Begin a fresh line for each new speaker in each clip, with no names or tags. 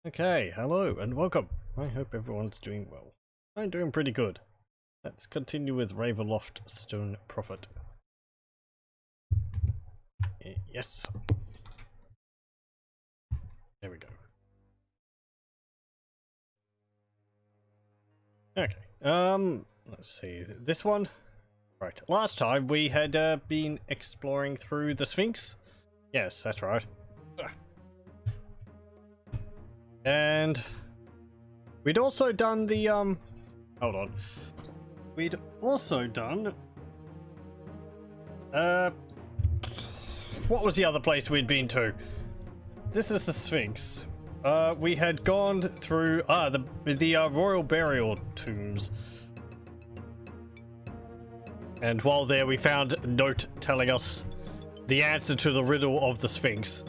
Okay, hello and welcome. I hope everyone's doing well. I'm doing pretty good. Let's continue with Raveloft Stone Prophet. Yes. There we go. Okay, let's see. This one? Right, last time we had been exploring through the Sphinx. Yes, that's right. And we'd also done the, hold on. We'd also done, what was the other place we'd been to? This is the Sphinx. We had gone through, the royal burial tombs. And while there we found a note telling us the answer to the riddle of the Sphinx.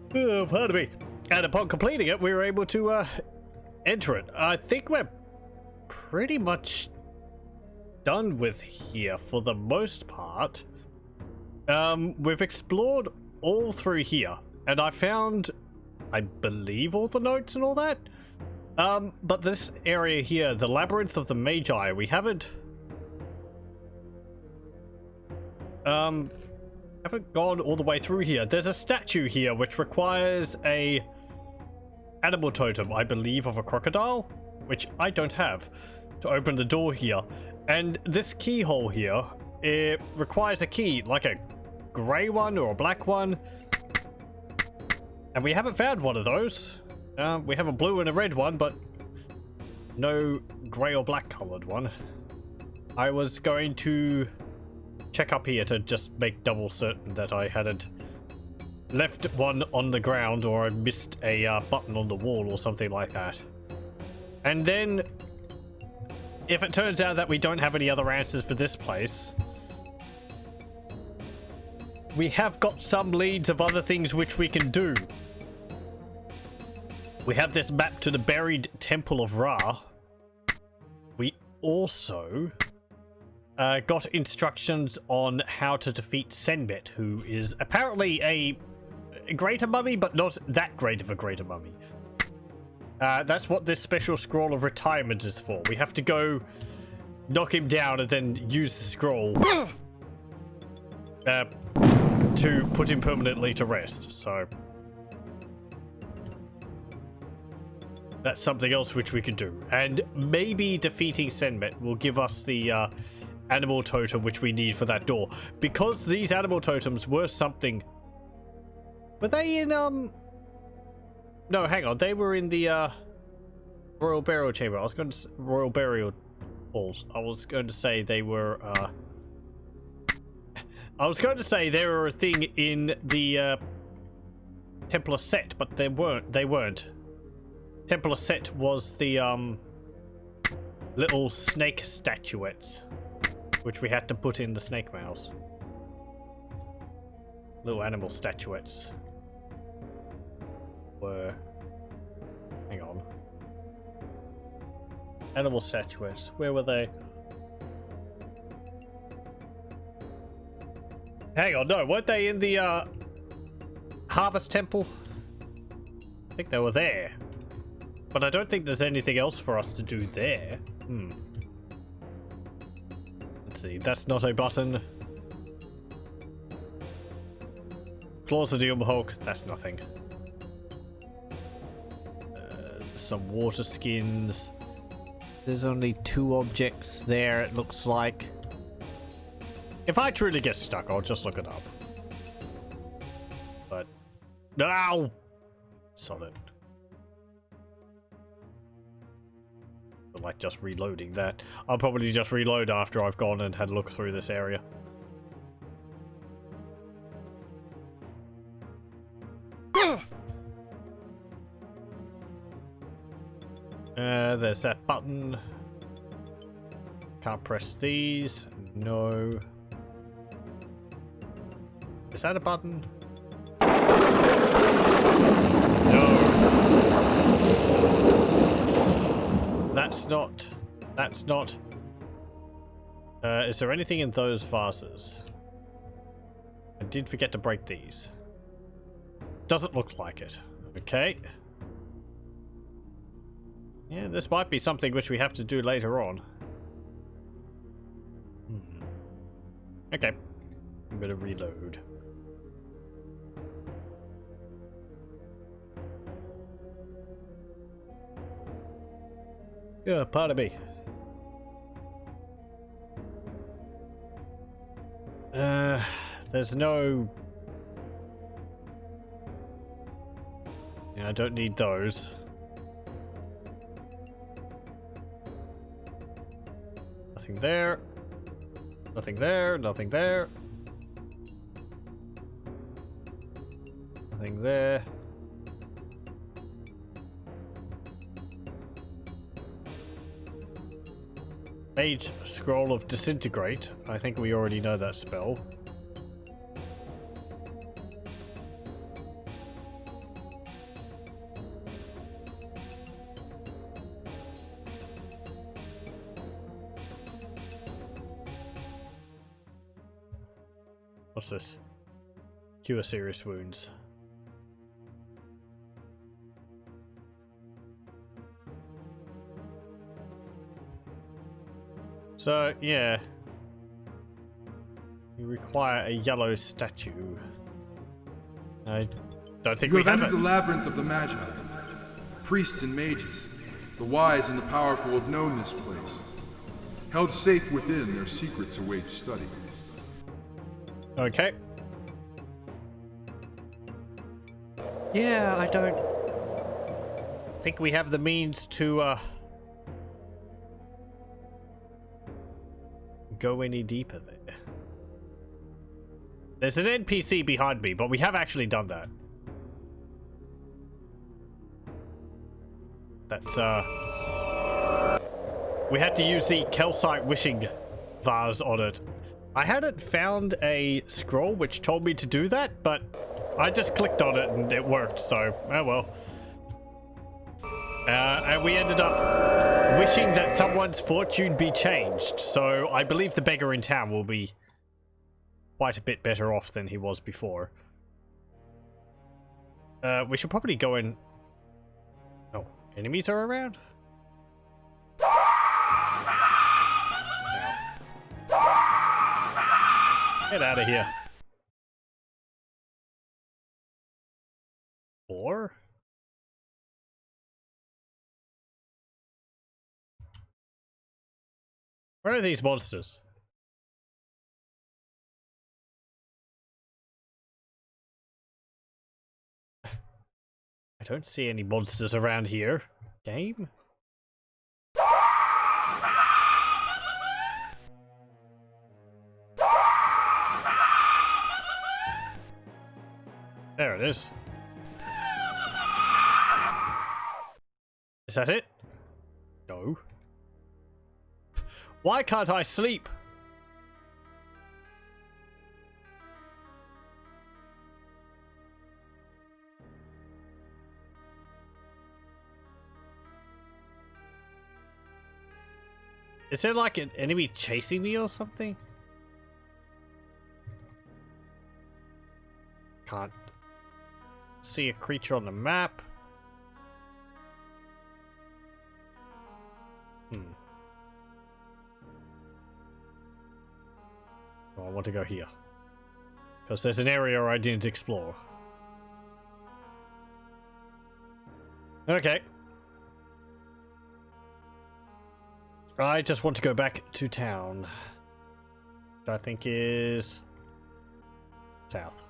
Pardon me. And upon completing it, we were able to enter it. I think we're pretty much done with here for the most part. We've explored all through here, and I found, I believe, all the notes and all that. But this area here, the Labyrinth of the Magi, we haven't gone all the way through here. There's a statue here which requires a animal totem, I believe, of a crocodile, which I don't have, to open the door here. And this keyhole here, it requires a key, like a grey one or a black one, and we haven't found one of those. We have a blue and a red one, but no grey or black coloured one. I was going to check up here to just make double certain that I hadn't left one on the ground or I missed a button on the wall or something like that. And then, if it turns out that we don't have any other answers for this place, we have got some leads of other things which we can do. We have this map to the buried Temple of Ra. We also got instructions on how to defeat Senbet, who is apparently a greater mummy, but not that great of a greater mummy. That's what this special scroll of retirement is for. We have to go knock him down and then use the scroll to put him permanently to rest. So that's something else which we could do. And maybe defeating Senbet will give us the animal totem which we need for that door. Because these animal totems were something... Were they in, No, hang on. They were in the, Royal Burial Chamber. I was going to... Royal Burial Halls. I was going to say they were, I was going to say they were a thing in the, Temple of Set, but they weren't. Temple of Set was the, little snake statuettes, which we had to put in the snake mouths. Little animal statuettes were... Hang on. Animal statuettes. Where were they? Hang on, no, weren't they in the, Harvest Temple? I think they were there. But I don't think there's anything else for us to do there. Let's see, that's not a button. Claws of the Hulk, that's nothing. Some water skins. There's only 2 objects there, it looks like. If I truly get stuck, I'll just look it up. But... No! Solid. Like just reloading that. I'll probably just reload after I've gone and had a look through this area. There's that button. Can't press these. No. Is that a button? No. That's not. Is there anything in those vases? I did forget to break these. Doesn't look like it. Okay. Yeah, this might be something which we have to do later on. Okay. I'm gonna reload. Yeah, pardon me. There's no... Yeah, I don't need those. Nothing there. Nothing there, nothing there. Nothing there. Mage Scroll of Disintegrate. I think we already know that spell. What's this? Cure serious wounds. So, yeah. You require a yellow statue. I don't think we have
entered
it.
the labyrinth of the Magi. Priests and mages, the wise and the powerful have known this place. Held safe within, their secrets await study.
Okay. Yeah, I don't think we have the means to go any deeper there. There's an NPC behind me, but we have actually done that. That's we had to use the calcite wishing vase on it. I hadn't found a scroll which told me to do that, but I just clicked on it and it worked, so oh well. And we ended up wishing that someone's fortune be changed, so I believe the beggar in town will be quite a bit better off than he was before. We should probably go in... Oh, enemies are around? Get out of here. Or? Where are these monsters? I don't see any monsters around here. Game? There it is. Is that it? No. Why can't I sleep? Is there like an enemy chasing me or something? Can't see a creature on the map. Oh, I want to go here. Because there's an area I didn't explore. Okay. I just want to go back to town. Which I think is... south.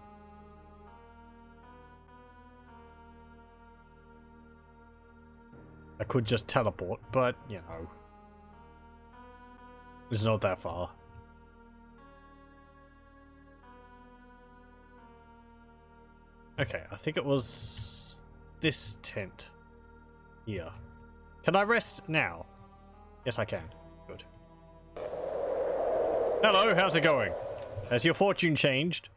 I could just teleport, but, you know. It's not that far. Okay, I think it was this tent here. Can I rest now? Yes, I can. Good. Hello, how's it going? Has your fortune changed?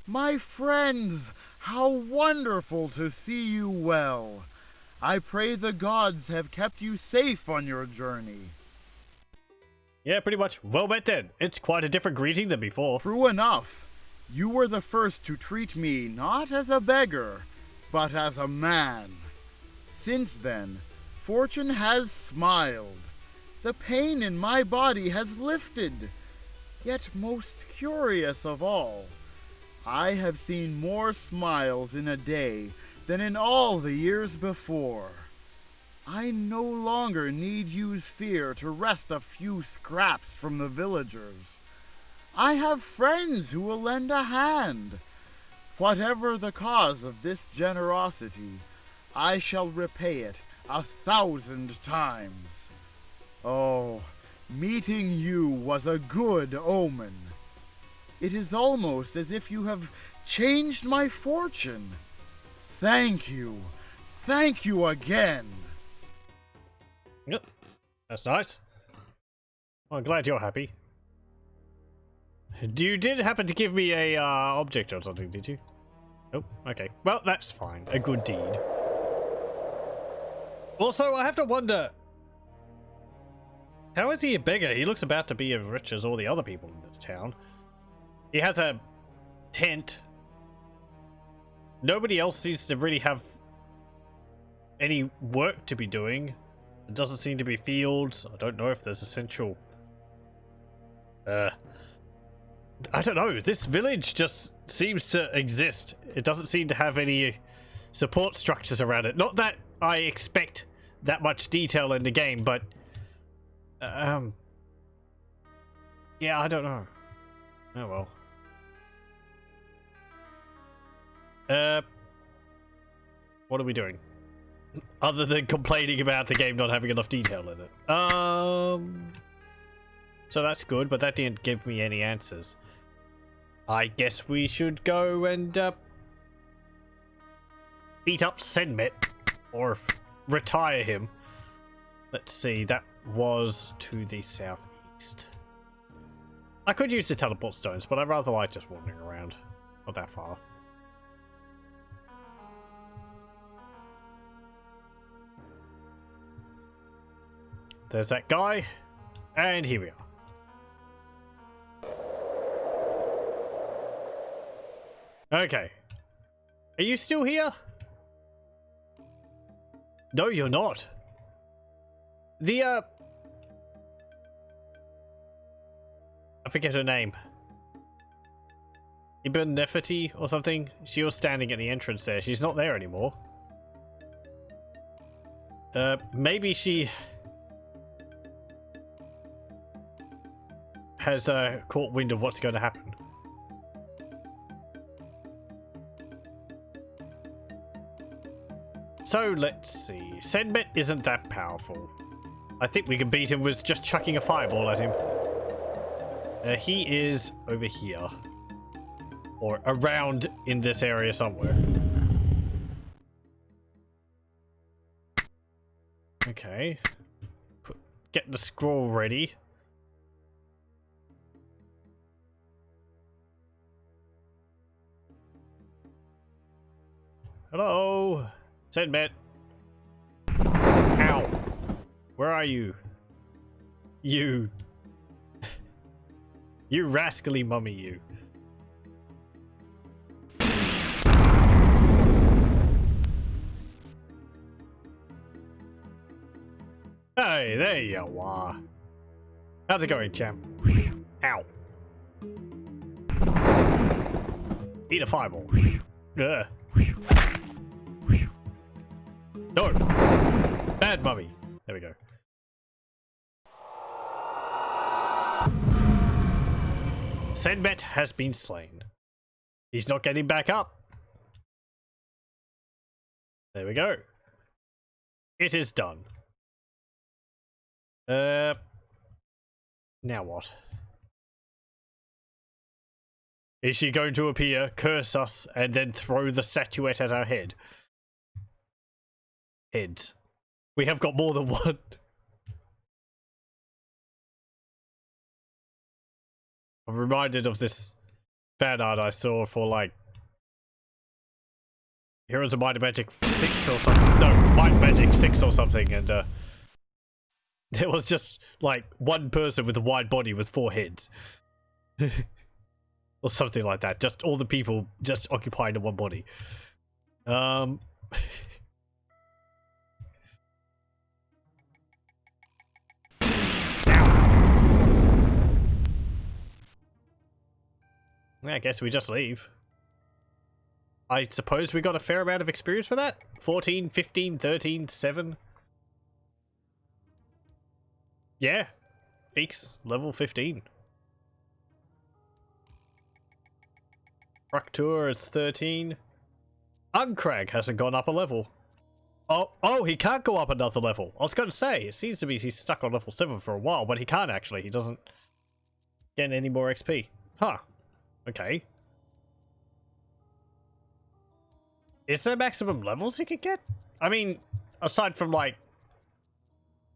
My friends, how wonderful to see you well. I pray the gods have kept you safe on your journey.
Yeah, pretty much. Well met then. It's quite a different greeting than before.
True enough. You were the first to treat me not as a beggar, but as a man. Since then, fortune has smiled. The pain in my body has lifted. Yet most curious of all, I have seen more smiles in a day than in all the years before. I no longer need use fear to wrest a few scraps from the villagers. I have friends who will lend a hand. Whatever the cause of this generosity, I shall repay it 1,000 times. Oh, meeting you was a good omen. It is almost as if you have changed my fortune. Thank you. Thank you again.
Yep, that's nice. Well, I'm glad you're happy. You did happen to give me a object or something, did you? Oh, okay. Well, that's fine. A good deed. Also, I have to wonder, how is he a beggar? He looks about to be as rich as all the other people in this town. He has a tent. Nobody else seems to really have any work to be doing. It doesn't seem to be fields. I don't know if there's essential... I don't know. This village just seems to exist. It doesn't seem to have any support structures around it. Not that I expect that much detail in the game, but... yeah, I don't know. Oh well. What are we doing? Other than complaining about the game not having enough detail in it. So that's good, but that didn't give me any answers. I guess we should go and beat up Senmet, or retire him. Let's see, that was to the southeast. I could use the teleport stones, but I'd rather like just wandering around. Not that far. There's that guy, and here we are. Okay. Are you still here? No, you're not. The, I forget her name. Ibn Nefertiti or something? She was standing at the entrance there. She's not there anymore. Maybe she... has caught wind of what's going to happen. So let's see. Senmet isn't that powerful. I think we can beat him with just chucking a fireball at him. He is over here. Or around in this area somewhere. Okay. Get the scroll ready. Hello? Senmet. Ow. Where are you? You. You rascally mummy, you. Hey, there you are. How's it going, champ? Ow. Eat a fireball. Ugh. No! Bad mummy. There we go. Senmet has been slain. He's not getting back up. There we go. It is done. Now what? Is she going to appear, curse us, and then throw the statuette at our head? Heads. We have got more than one. I'm reminded of this fan art I saw for, like, Heroes of Might and Magic 6 or something. No, Might and Magic 6 or something, and there was just, like, one person with a wide body with 4 heads. Or something like that. Just all the people just occupied in one body. I guess we just leave. I suppose we got a fair amount of experience for that? 14, 15, 13, 7. Yeah. Pheek's level 15. Har'Akir is 13. Anhktepot hasn't gone up a level. Oh, he can't go up another level. I was going to say, it seems to be he's stuck on level 7 for a while, but he can't actually. He doesn't get any more XP. Huh. Okay. Is there maximum levels he could get? I mean, aside from, like,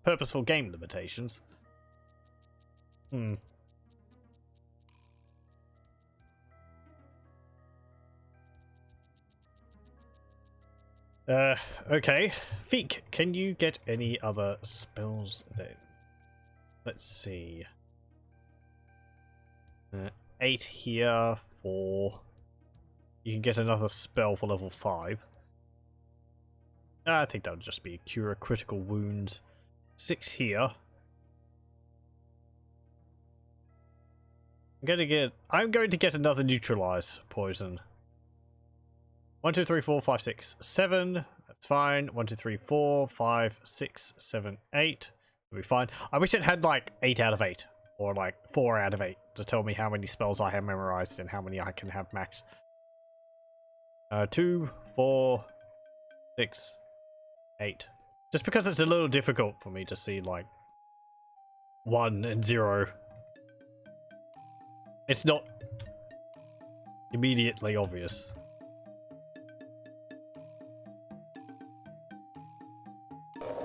purposeful game limitations. Okay. Pheek, can you get any other spells then? Let's see. 8 here for... You can get another spell for level 5. I think that would just be cure critical wounds. 6 here. I'm going to get another neutralize poison. 1, 2, 3, 4, 5, 6, 7. That's fine. 1, 2, 3, 4, 5, 6, 7, 8. That'll be fine. I wish it had like 8 out of 8. Or like 4 out of 8 to tell me how many spells I have memorized and how many I can have maxed. 2, 4, 6, 8. Just because it's a little difficult for me to see like 1 and 0. It's not immediately obvious.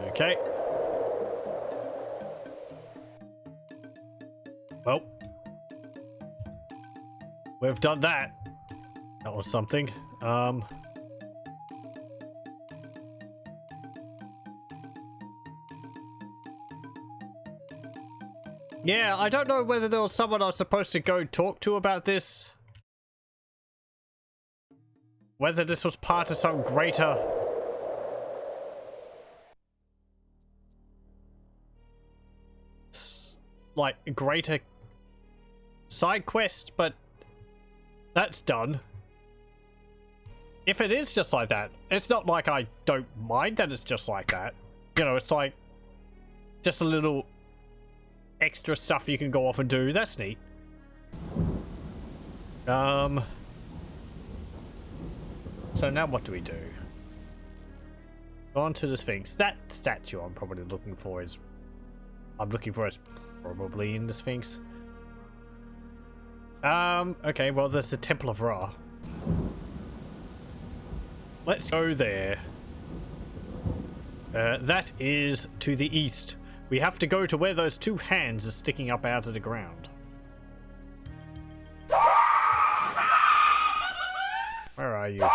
Okay. Well, we've done that. That was something. Yeah, I don't know whether there was someone I was supposed to go talk to about this. Whether this was part of some greater... like, greater side quest, but that's done. If it is just like that, it's not like I don't mind that it's just like that. You know, it's like just a little extra stuff you can go off and do. That's neat. So now what do we do? Go on to the Sphinx. That statue I'm probably looking for is... I'm looking for is probably in the Sphinx. Okay, well there's the Temple of Ra. Let's go there. That is to the east. We have to go to where those 2 hands are sticking up out of the ground. Where are you?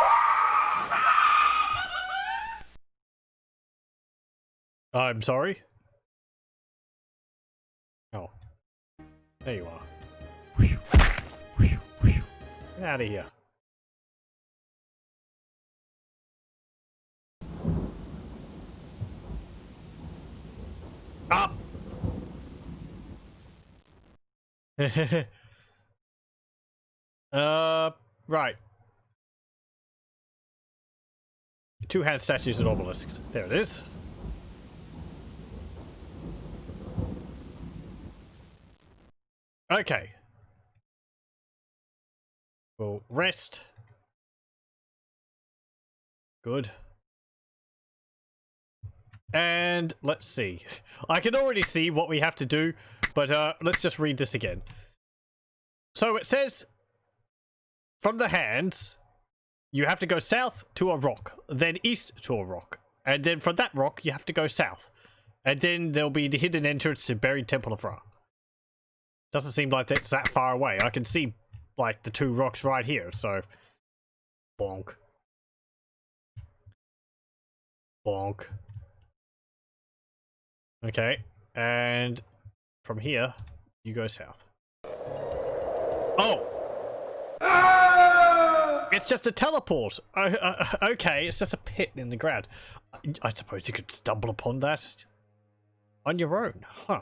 I'm sorry? Oh. There you are. Get out of here. Up! Right. 2 hand statues and obelisks. There it is. Okay. We'll rest. Good. And let's see. I can already see what we have to do, but let's just read this again. So it says, from the hands, you have to go south to a rock, then east to a rock, and then from that rock, you have to go south. And then there'll be the hidden entrance to buried Temple of Ra. Doesn't seem like that's that far away. I can see, like, the 2 rocks right here, so... Bonk. Bonk. Okay, and from here, you go south. Oh! It's just a teleport. Okay, it's just a pit in the ground. I suppose you could stumble upon that on your own, huh?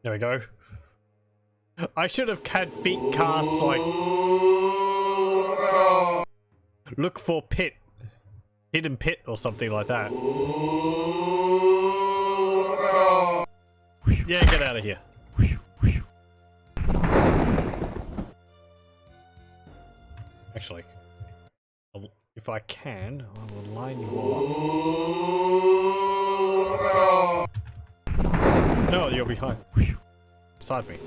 There we go. I should have had Pheak cast, like, look for pit. Hidden pit or something like that. Yeah, get out of here. Actually, if I can, I will line you all up. No, you're behind. Beside me.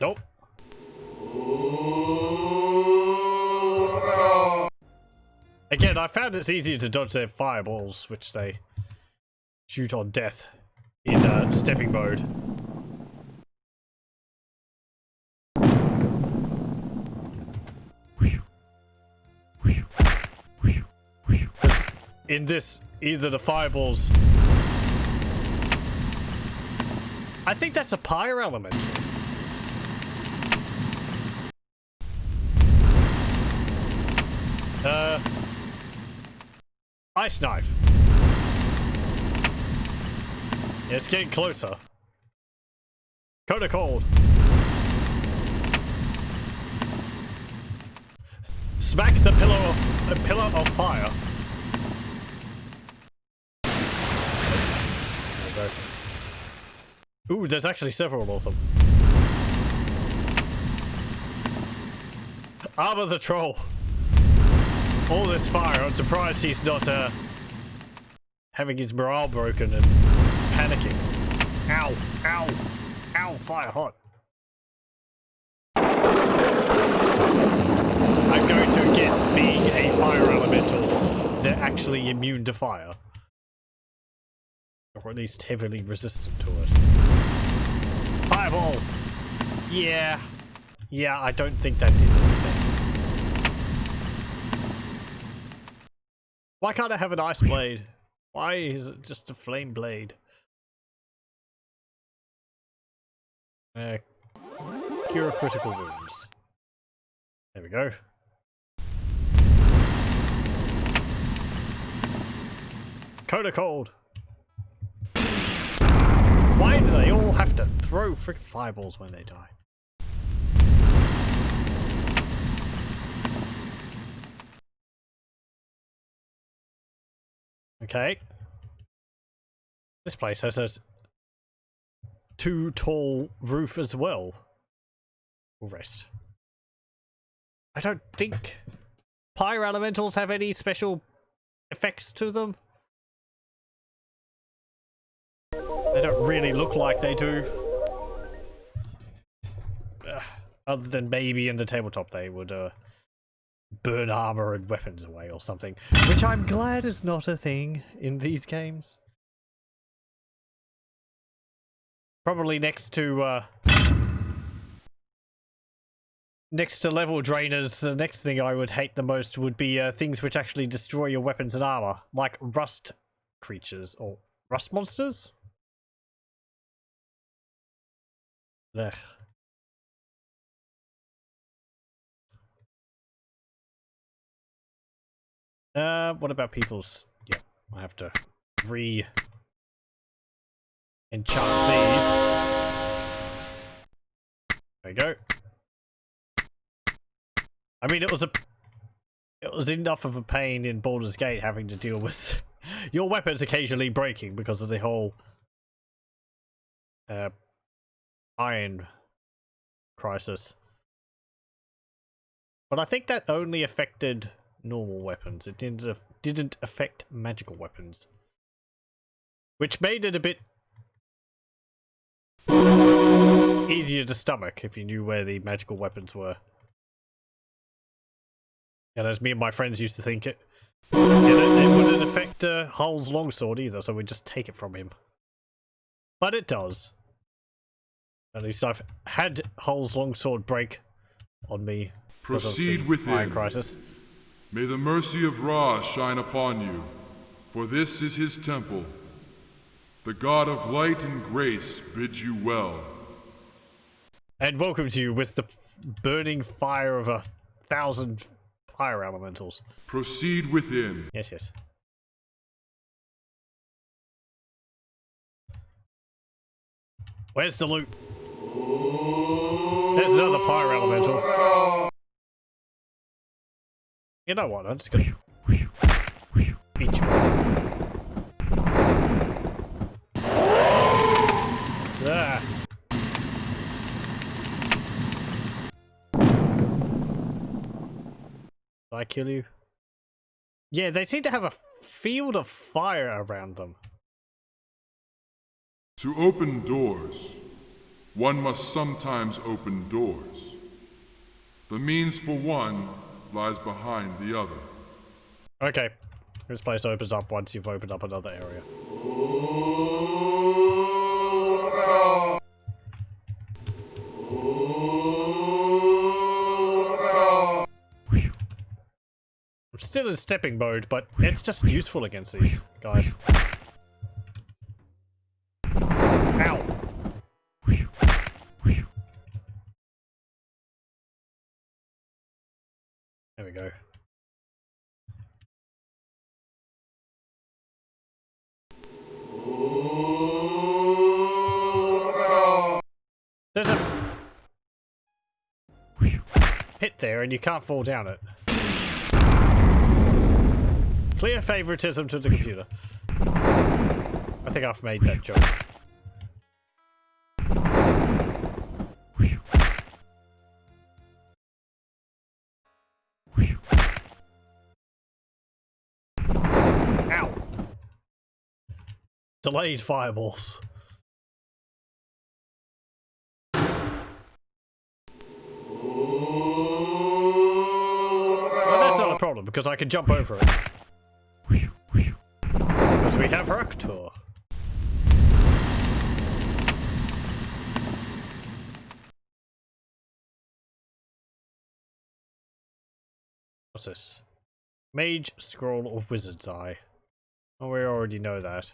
Nope. Again, I found it's easier to dodge their fireballs, which they shoot on death in stepping mode. In this, either the fireballs... I think that's a pyre element. Ice knife. Yeah, it's getting closer. Coda cold. Smack the pillar of fire. There we go. Ooh, there's actually several of them. Armor the troll. All this fire, I'm surprised he's not having his morale broken and panicking. Ow, ow, ow, fire hot. I'm going to guess, being a fire elemental, they're actually immune to fire. Or at least heavily resistant to it. Fireball! Yeah. Yeah, I don't think that did anything. Why can't I have an ice blade? Why is it just a flame blade? Cure critical wounds. There we go. Coda cold. Why do they all have to throw frickin' fireballs when they die? Okay. This place has a too tall roof as well. We'll rest. I don't think pyre elementals have any special effects to them. They don't really look like they do. Other than maybe in the tabletop they would burn armor and weapons away or something. Which I'm glad is not a thing in these games. Probably next to level drainers, the next thing I would hate the most would be things which actually destroy your weapons and armor. Like rust creatures or rust monsters? Ugh. What about people's... Yeah, I have to enchant these. There we go. I mean, it was enough of a pain in Baldur's Gate having to deal with your weapons occasionally breaking because of the whole iron crisis. But I think that only affected normal weapons. It didn't affect magical weapons, which made it a bit easier to stomach if you knew where the magical weapons were. And as me and my friends used to think it wouldn't affect Hull's longsword either, so we'd just take it from him. But it does. At least I've had Hull's longsword break on me.
Proceed within.
Iron crisis.
May the mercy of Ra shine upon you. For this is his temple. The god of light and grace bids you well.
And welcomes you with the burning fire of 1,000 fire elementals.
Proceed within.
Yes, yes. Where's the loot? There's another fire elemental. You know what? I'm just gonna beat you up. Ah. Did I kill you? Yeah, they seem to have a field of fire around them.
To open doors, one must sometimes open doors. The means for one lies behind the other.
Okay. This place opens up once you've opened up another area. I'm still in stepping mode, but it's just useful against these guys. Ow! There we go. There's a pit there and you can't fall down it. Clear favoritism to the computer. I think I've made that joke. Ow! Delayed fireballs. Well, that's not a problem because I can jump over it. Because we have Har'Akir. What's this? Mage Scroll of Wizard's Eye. Oh, we already know that.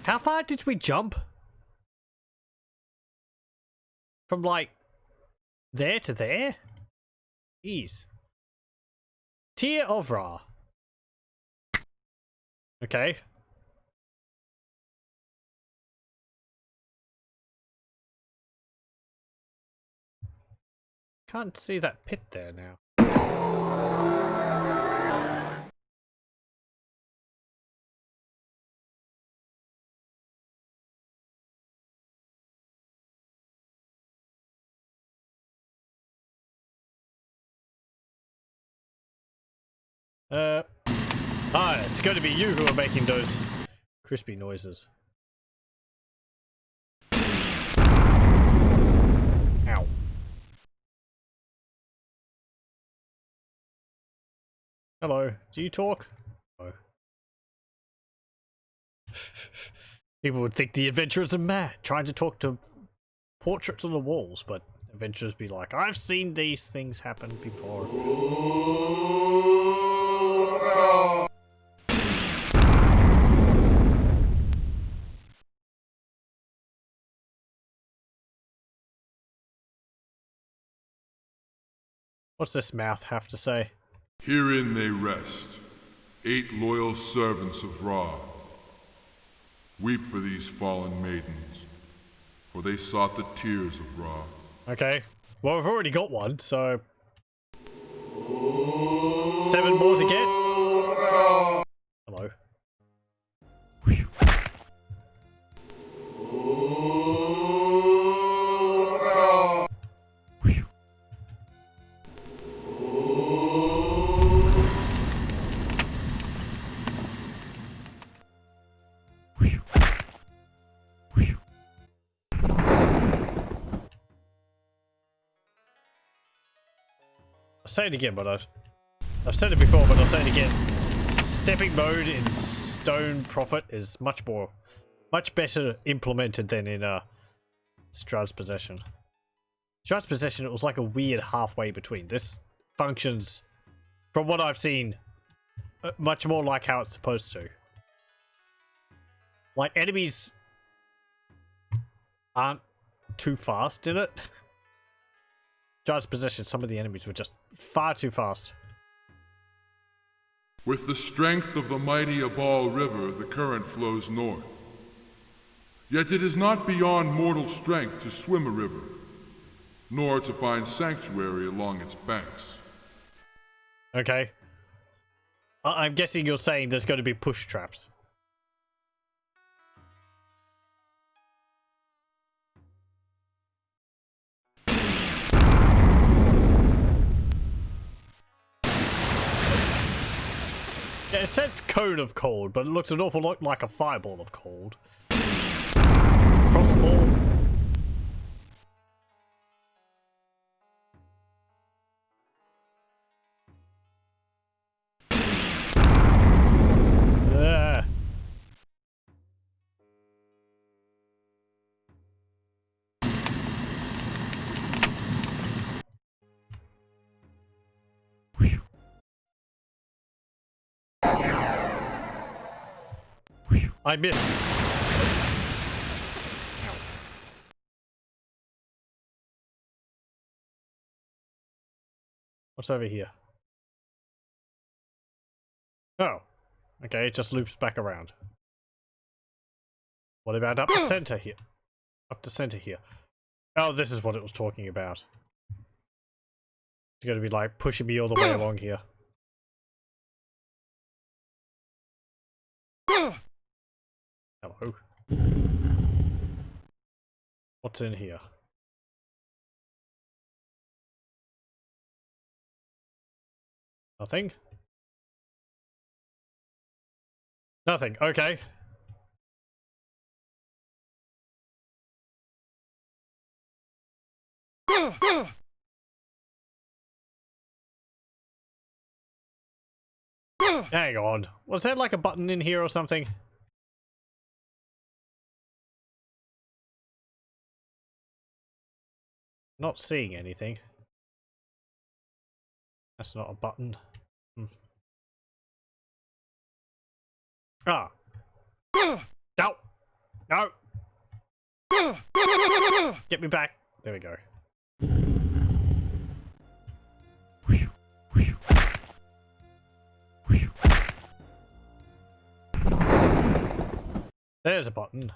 How far did we jump? From like there to there? Jeez. Tear of Ra. Okay. Can't see that pit there now. It's going to be you who are making those crispy noises. Ow. Hello, do you talk? No. People would think the adventurers are mad, trying to talk to portraits on the walls, but adventurers be like, I've seen these things happen before. What's this mouth have to say?
Herein they rest, 8 loyal servants of Ra. Weep for these fallen maidens, for they sought the tears of Ra.
Okay. Well, we've already got one, so 7 more to get. Hello. I'll say it again, but I've said it before, but I'll say it again. Stepping mode in Stone Prophet is much better implemented than in Strahd's Possession. Strahd's Possession, it was like a weird halfway between. This functions, from what I've seen, much more like how it's supposed to. Like, enemies aren't too fast in it. Strahdd's position, some of the enemies were just far too fast.
With the strength of the mighty Abal River, the current flows north. Yet it is not beyond mortal strength to swim a river, nor to find sanctuary along its banks.
Okay. I'm guessing you're saying there's going to be push traps. Yeah, it says cone of cold, but it looks an awful lot like a fireball of cold. Crossball. Yeah. I missed. What's over here? Oh. Okay, it just loops back around. What about up the center here? Up the center here. Oh, this is what it was talking about. It's going to be like pushing me all the way along here. Hello. What's in here? Nothing? Nothing. Okay. Hang on. Was there like a button in here or something? Not seeing anything. That's not a button. Ah. No. No. Get me back. There we go. There's a button.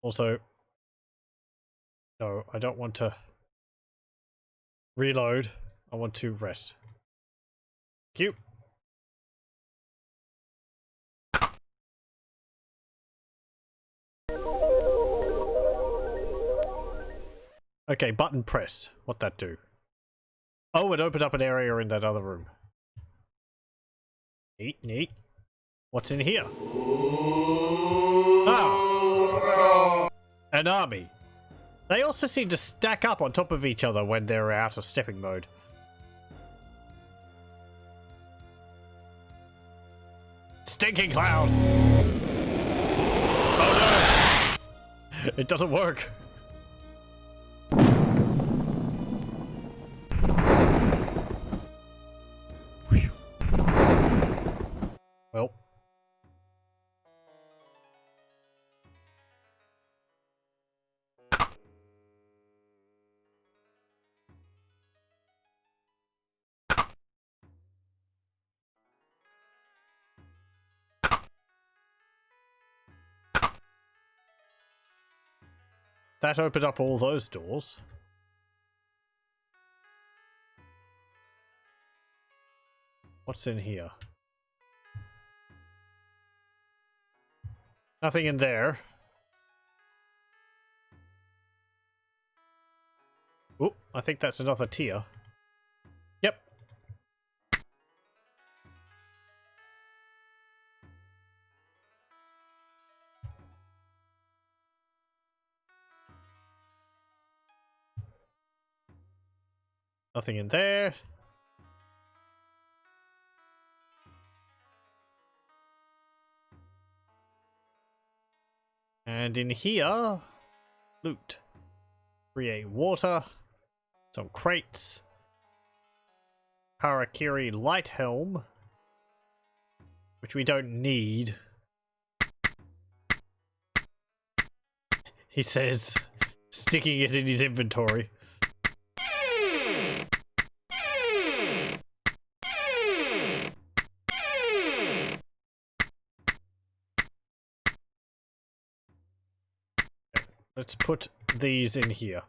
Also, no, I don't want to reload. I want to rest. Cute. Okay, button pressed. What'd that do? Oh, it opened up an area in that other room. Neat, neat. What's in here? Ah! An army. They also seem to stack up on top of each other when they're out of stepping mode. Stinking cloud! Oh no! It doesn't work. Well. That opened up all those doors. What's in here? Nothing in there. Oh, I think that's another tier. Yep. Nothing in there. And in here, loot. Create water. Some crates. Har'Akir light helm, which we don't need. He says, sticking it in his inventory. Let's put these in here.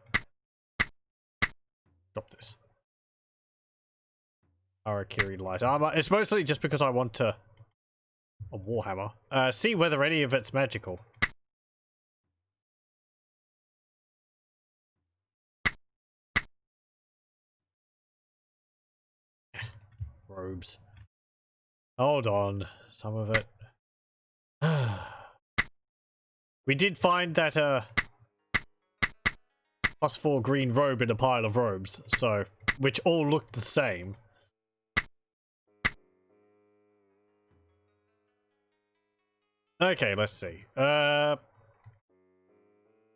Drop this. Har'Akir light armor. It's mostly just because I want to... a warhammer. See whether any of it's magical. Robes. Hold on. Some of it. We did find that, +4 green robe in a pile of robes, so... which all looked the same. Okay, let's see.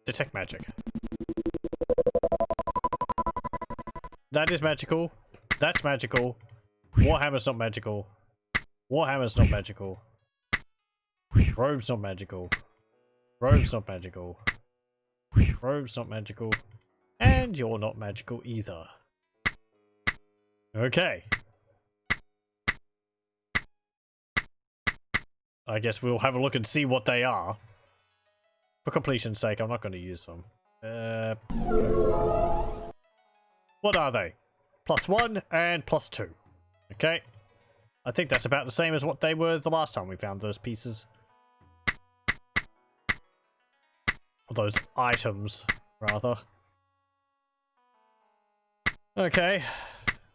Detect magic. That is magical. That's magical. Warhammer's not magical. Warhammer's not magical. Robe's not magical. Robe's not magical. Robe's not magical. And you're not magical either. Okay. I guess we'll have a look and see what they are. For completion's sake, I'm not going to use them. What are they? +1 and +2. Okay. I think that's about the same as what they were the last time we found those pieces. Or those items, rather. Okay.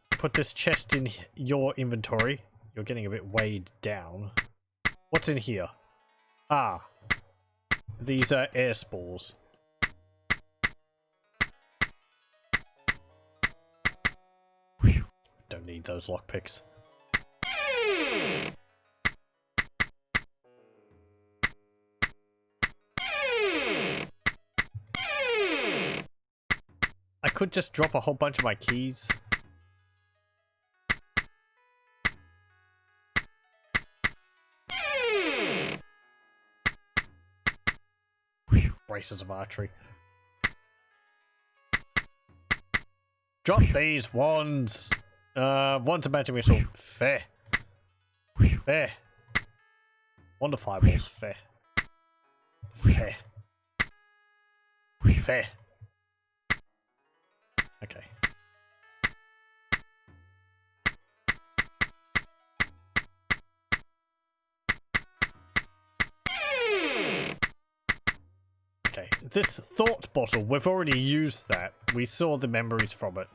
Put this chest in your inventory. You're getting a bit weighed down. What's in here? Ah. These are air spores. Don't need those lockpicks. I could just drop a whole bunch of my keys. Braces of archery. Drop these wands. Wands of magic missile. Fair. Fair. Wand of fireballs. Fair. Fair. Fair. Okay. Okay, this thought bottle, we've already used that. We saw the memories from it.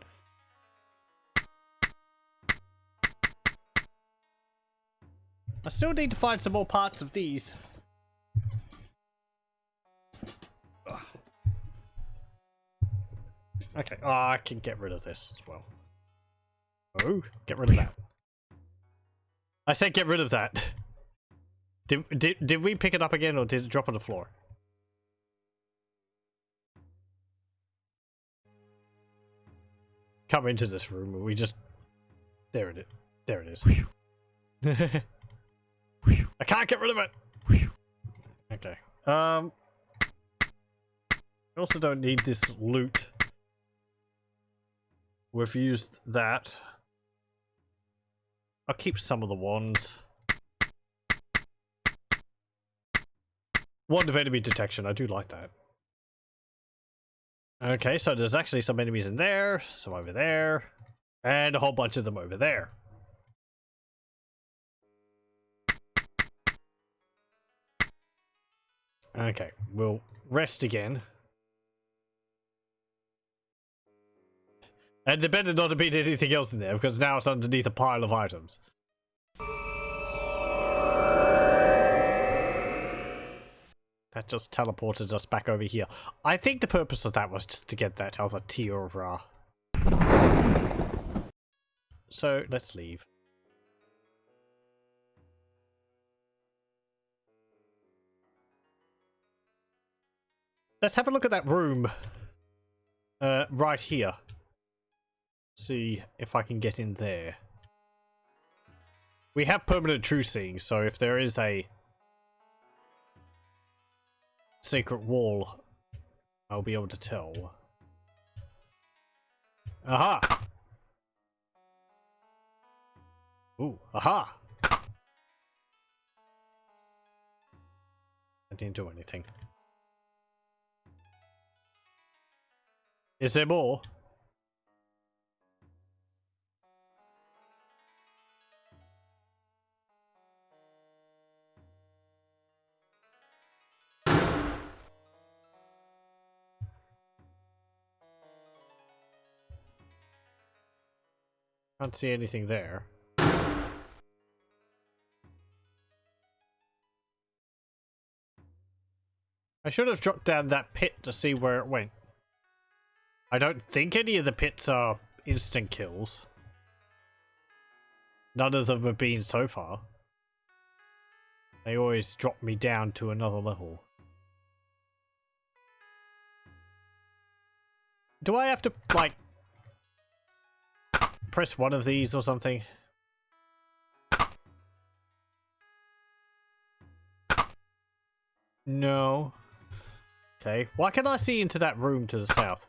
I still need to find some more parts of these. Ugh. Okay, I can get rid of this as well. Oh, get rid of that. I said get rid of that. Did we pick it up again or did it drop on the floor? Come into this room and we just... There it is. There it is. I can't get rid of it! Okay. We also don't need this loot. We've used that. I'll keep some of the wands. Wand of enemy detection, I do like that. Okay, so there's actually some enemies in there, some over there, and a whole bunch of them over there. Okay, we'll rest again. And there better not have been anything else in there, because now it's underneath a pile of items. That just teleported us back over here. I think the purpose of that was just to get that other tier of Ra. So, let's leave. Let's have a look at that room. Right here. See if I can get in there. We have permanent true seeing, so if there is a secret wall, I'll be able to tell. Aha! Ooh, aha! I didn't do anything. Is there more? Can't see anything there. I should have dropped down that pit to see where it went. I don't think any of the pits are instant kills. None of them have been so far. They always drop me down to another level. Do I have to, like, press one of these or something? No. Okay, why can't I see into that room to the south?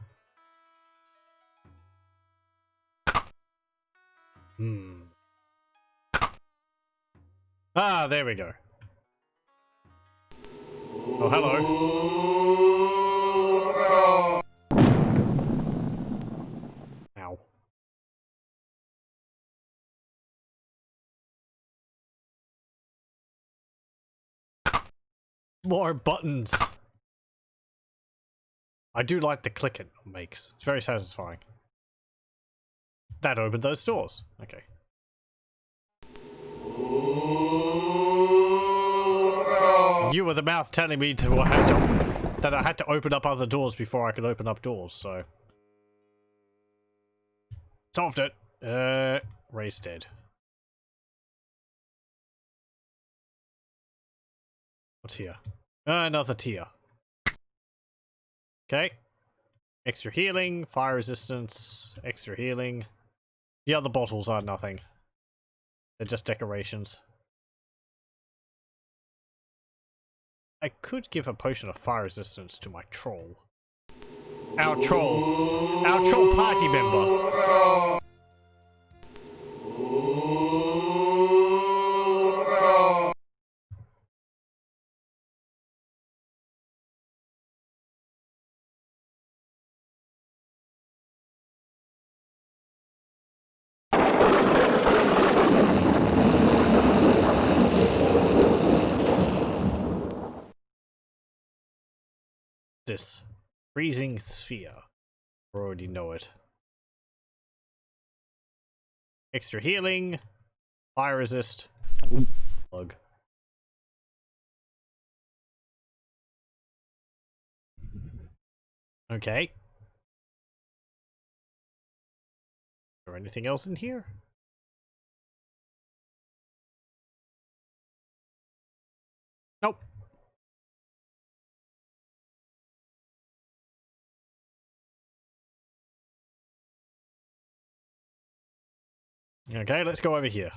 Ah, there we go. Oh, hello. Ow. More buttons. I do like the click it makes. It's very satisfying. That opened those doors. Okay. You were the mouth telling me that I had to open up other doors before I could open up doors, so. Solved it. Ray's dead. What's here? Another tier. Okay. Extra healing, fire resistance, extra healing. The other bottles are nothing. They're just decorations. I could give a potion of fire resistance to my troll. Our troll. Our troll party member. This freezing sphere. I already know it. Extra healing, fire resist, plug. Okay. Is there anything else in here? Nope. Okay, let's go over here.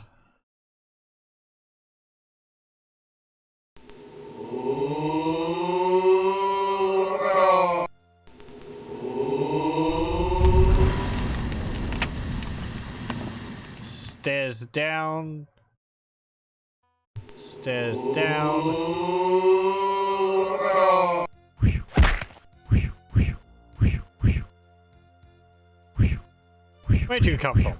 Stairs down. Stairs down. Where'd you come from?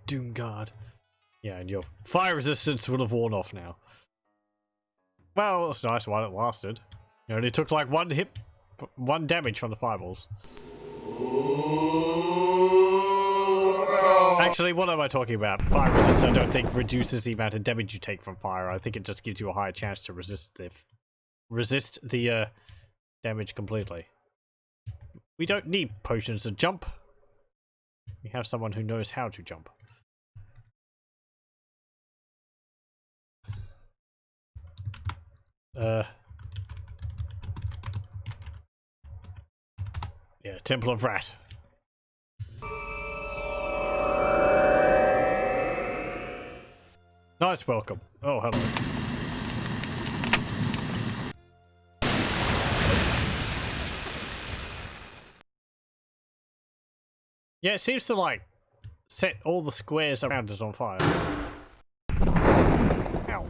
Doom Guard. Yeah, and your fire resistance would have worn off now. Well, it's nice while it lasted. It only took like one damage from the fireballs. Actually, what am I talking about? Fire resist, I don't think reduces the amount of damage you take from fire. I think it just gives you a higher chance to resist the damage completely. We don't need potions to jump. We have someone who knows how to jump. Yeah, Temple of Rat. Nice welcome. Oh, hello. Yeah, it seems to, like, set all the squares around it on fire. Ow.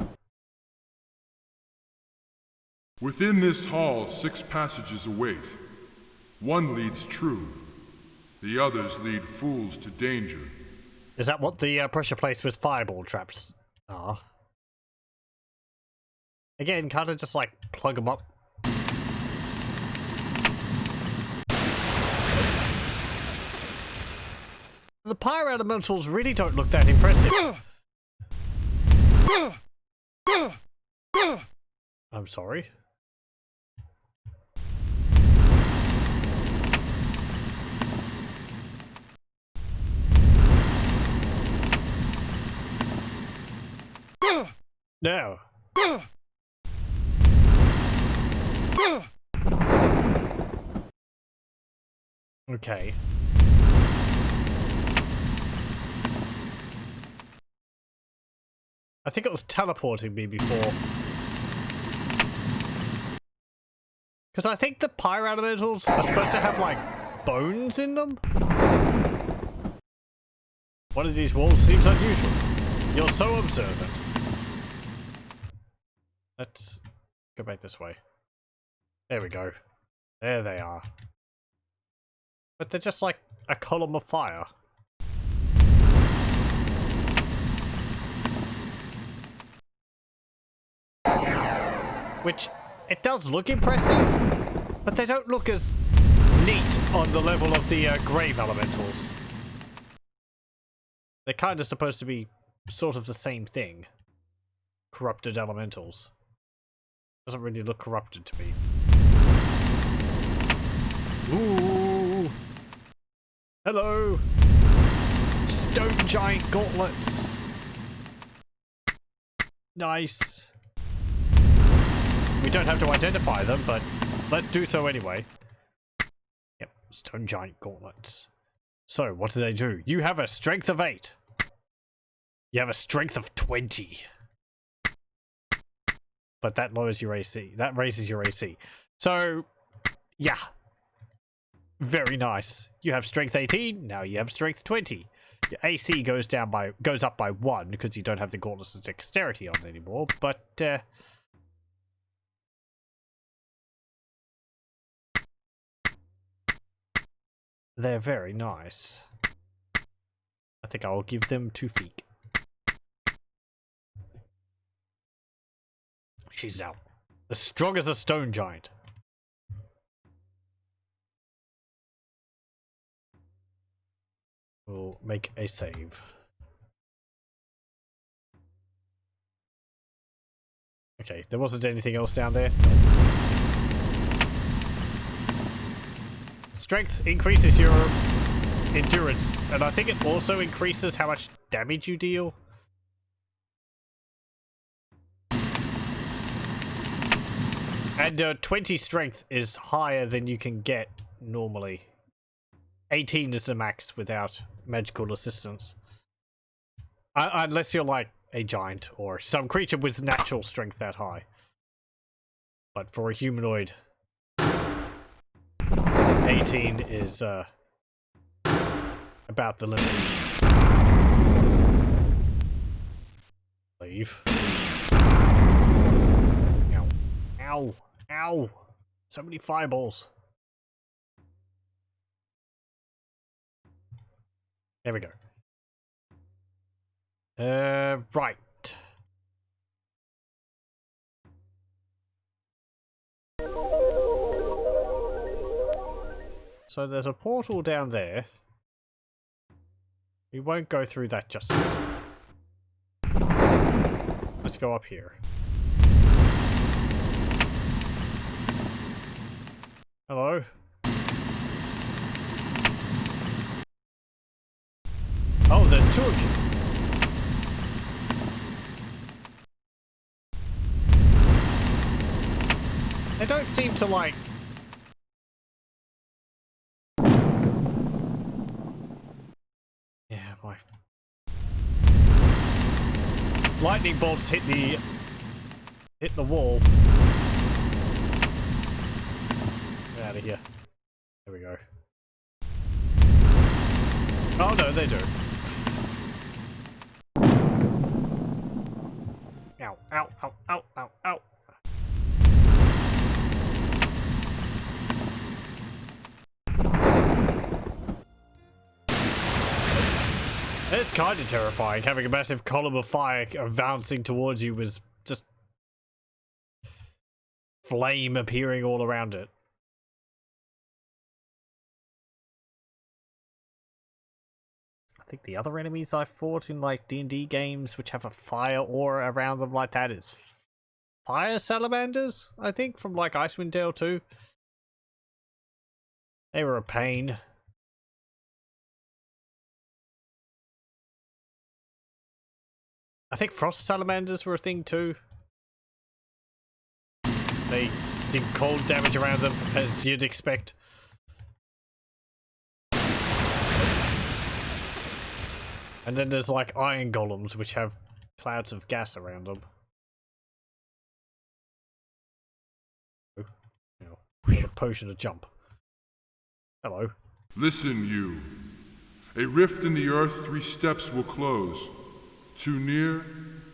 Within this hall, 6 passages await. One leads true. The others lead fools to danger.
Is that what the pressure plates with fireball traps are? Again, can't I just, like, plug them up? The pyro elementals really don't look that impressive. I'm sorry. No. Okay. I think it was teleporting me before. Because I think the pyro elementals are supposed to have, like, bones in them? One of these walls seems unusual. You're so observant. Let's go back this way. There we go. There they are. But they're just like a column of fire. Which, it does look impressive, but they don't look as neat on the level of the grave elementals. They're kind of supposed to be sort of the same thing. Corrupted elementals. Doesn't really look corrupted to me. Ooh! Hello! Stone giant gauntlets! Nice! We don't have to identify them, but let's do so anyway. Yep, stone giant gauntlets. So, what do? You have a strength of 8. You have a strength of 20. But that lowers your AC. That raises your AC. So, yeah. Very nice. You have strength 18, now you have strength 20. Your AC goes up by 1 because you don't have the gauntlets of dexterity on anymore, but they're very nice. I think I will give them to Pheak. She's now as strong as a stone giant. We'll make a save. Okay, there wasn't anything else down there. Strength increases your endurance, and I think it also increases how much damage you deal. And 20 strength is higher than you can get normally. 18 is the max without magical assistance. Unless you're like a giant or some creature with natural strength that high. But for a humanoid, 18 is about the limit. Leave. Ow. Ow. Ow. So many fireballs. There we go. Right. So there's a portal down there. We won't go through that just yet. Let's go up here. Hello? Oh, there's 2 of you. They don't seem to, like, lightning bolts hit the wall. Get out of here. There we go. Oh no, they do. Ow, ow, ow, ow, ow, ow. It's kind of terrifying, having a massive column of fire advancing towards you with just flame appearing all around it. I think the other enemies I fought in like D&D games which have a fire aura around them like that is fire salamanders, I think, from like Icewind Dale 2. They were a pain. I think frost salamanders were a thing too. They did cold damage around them, as you'd expect. And then there's like iron golems, which have clouds of gas around them. Got a potion to jump. Hello.
Listen, you. A rift in the earth 3 steps will close. 2 near,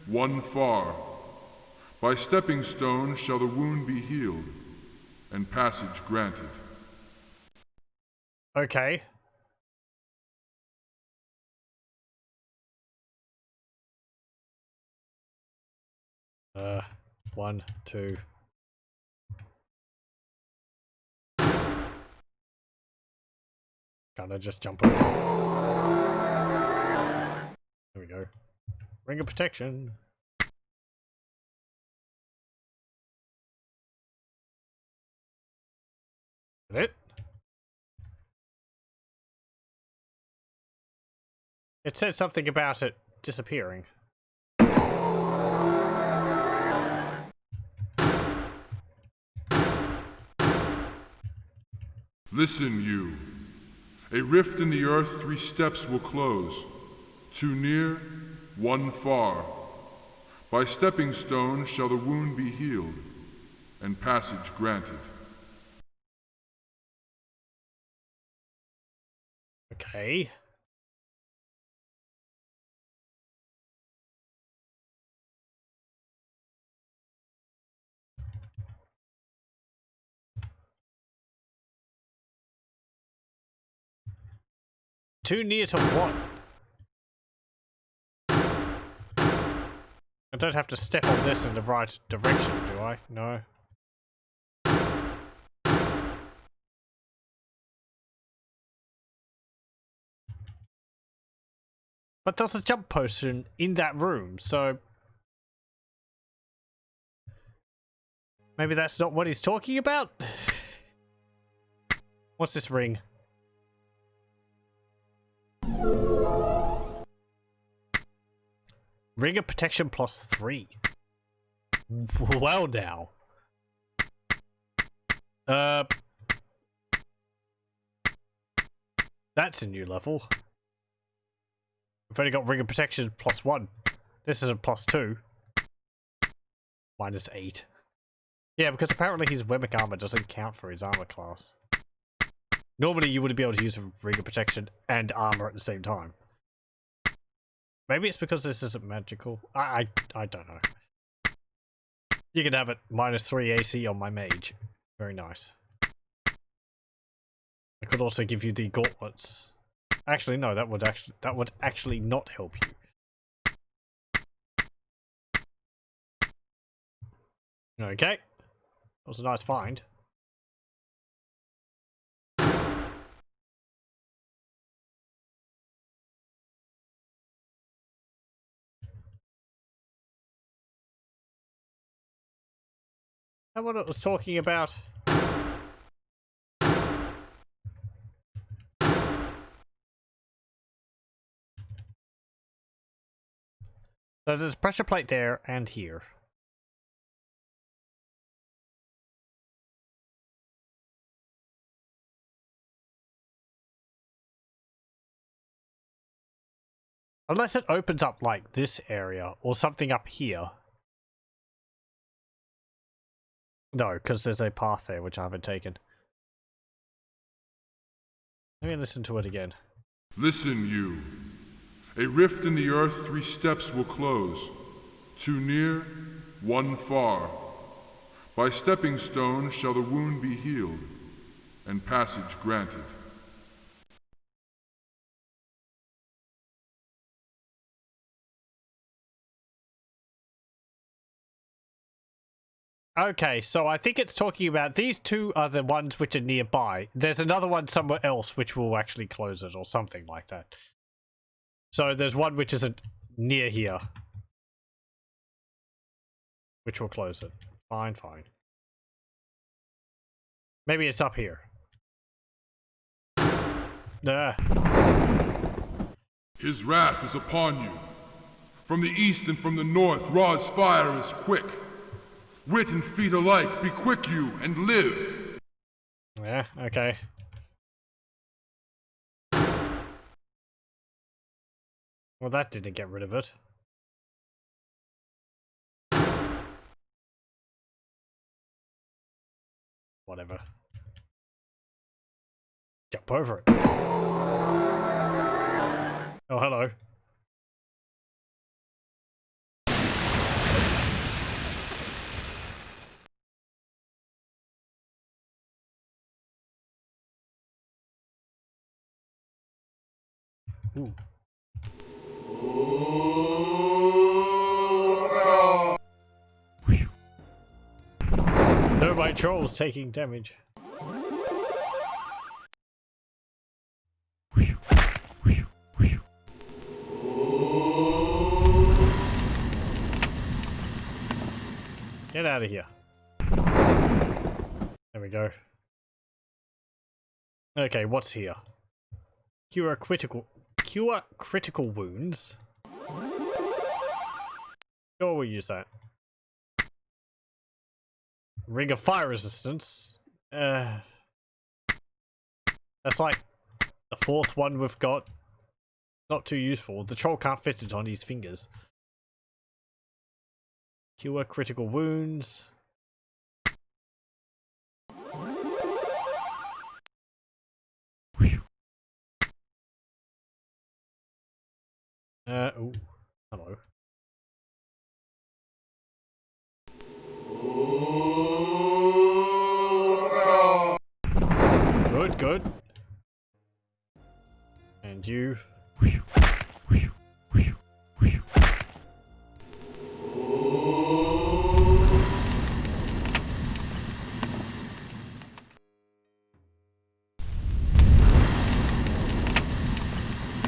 1 far. By stepping stones shall the wound be healed, and passage granted.
Okay. One, 2. Can't I just jump over? There we go. Ring of protection. Is that it? It said something about it disappearing.
Listen, you. A rift in the earth 3 steps will close. 2 near, 1 far. By stepping stones shall the wound be healed, and passage granted.
Okay. Too near to what? I don't have to step on this in the right direction, do I? No. But there's a jump potion in that room, so maybe that's not what he's talking about? What's this ring? Ring of protection +3. Well now. That's a new level. We've only got ring of protection +1. This is a +2. -8. Yeah, because apparently his webic armor doesn't count for his armor class. Normally you wouldn't be able to use a ring of protection and armor at the same time. Maybe it's because this isn't magical. I don't know. You can have it -3 AC on my mage. Very nice. I could also give you the gauntlets. Actually, no, that would actually not help you. Okay. That was a nice find. And what it was talking about. So there's a pressure plate there and here. Unless it opens up like this area or something up here. No, because there's a path there which I haven't taken. Let me listen to it again.
Listen, you. A rift in the earth 3 steps will close. 2 near, 1 far. By stepping stones shall the wound be healed, and passage granted.
Okay, so I think it's talking about these 2 are the ones which are nearby. There's another one somewhere else which will actually close it or something like that. So there's one which isn't near here, which will close it. Fine, fine. Maybe it's up here. Nah.
His wrath is upon you. From the east and from the north, Ra's fire is quick. Wit and feet alike, be quick you, and live!
Yeah, okay. Well, that didn't get rid of it. Whatever. Jump over it. Oh, hello. Ooh. No, my troll's taking damage. Get out of here. There we go. Okay, what's here? Cure critical wounds. Sure, we'll use that. Ring of fire resistance. That's like the 4th one we've got. Not too useful. The troll can't fit it on his fingers. Cure critical wounds. Ooh. Hello. Good, good. And you.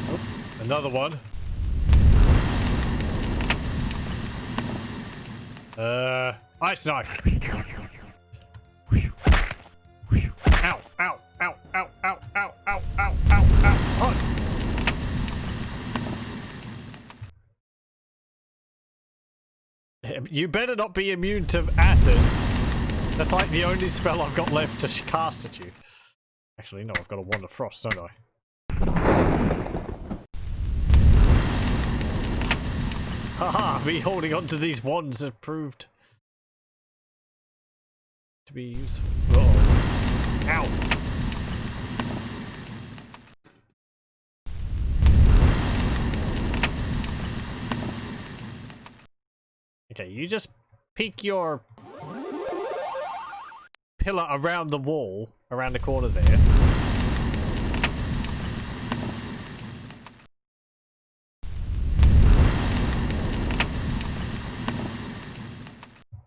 Oh, another one. Ice knife. Ow, ow, ow, ow, ow, ow, ow, ow, ow, ow. You better not be immune to acid. That's like the only spell I've got left to cast at you. Actually, no, I've got a Wand of Frost, don't I? Haha, me holding onto these wands have proved to be useful. Uh-oh. Ow. Okay, you just peek your pillar around the wall, around the corner there.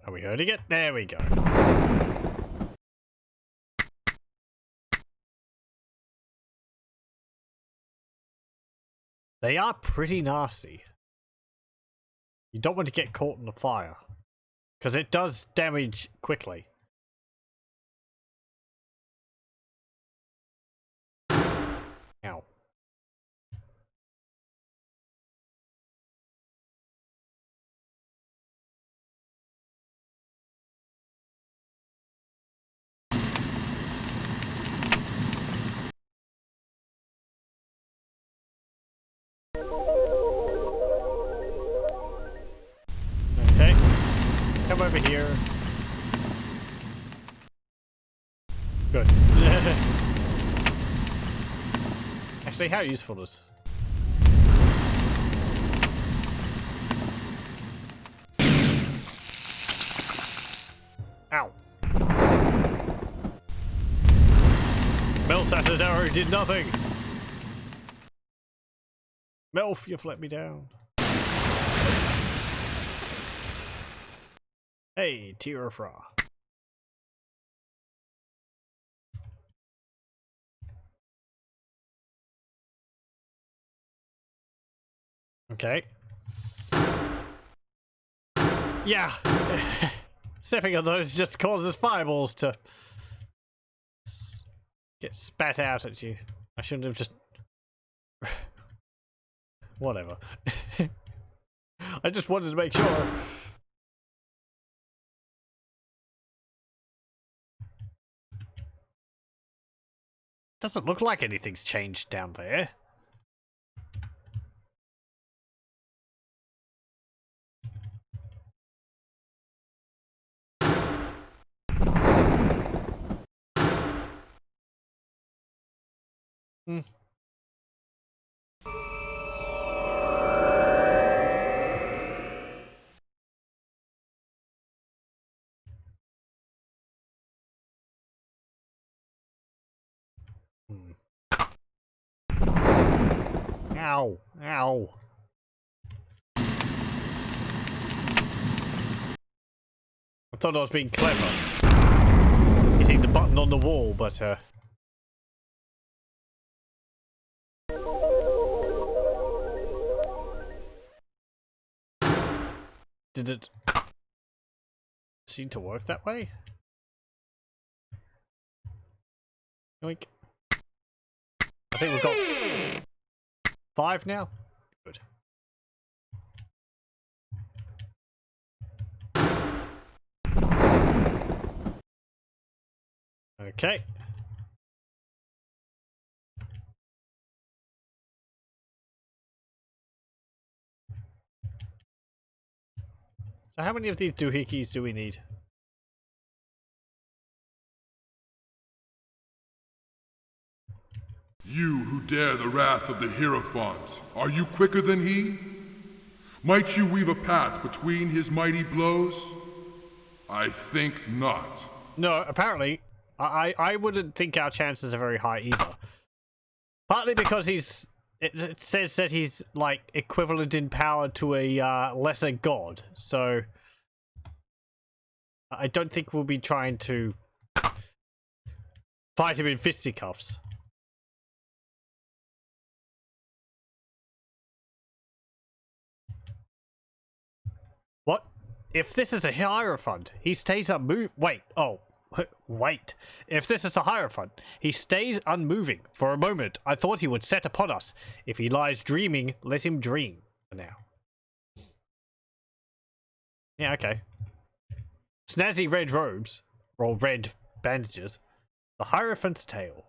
Are we hurting it? There we go. They are pretty nasty. You don't want to get caught in the fire, because it does damage quickly. Ow. come over here. Good. Actually, how useful is... Ow. Melsass's arrow did nothing. Melf, you've let me down. Hey, Tirafra. Okay. Yeah. Stepping on those just causes fireballs to get spat out at you. I shouldn't have just... Whatever. I just wanted to make sure. Doesn't look like anything's changed down there. Hmm. Ow. Ow. I thought I was being clever. Hitting the button on the wall, but did it seem to work that way? Yoink. I think we've got 5 now. Good. Okay. So how many of these doohickeys do we need?
You who dare the wrath of the Hierophant, are you quicker than he? Might you weave a path between his mighty blows? I think not.
No, apparently, I wouldn't think our chances are very high either. Partly because it says that he's like equivalent in power to a lesser god, so I don't think we'll be trying to fight him in fisticuffs. What? If this is a Hierophant, he stays unmoving. Wait, oh. Wait. If this is a Hierophant, he stays unmoving. For a moment, I thought he would set upon us. If he lies dreaming, let him dream. For now. Yeah, okay. Snazzy red robes. Or red bandages. The Hierophant's tale.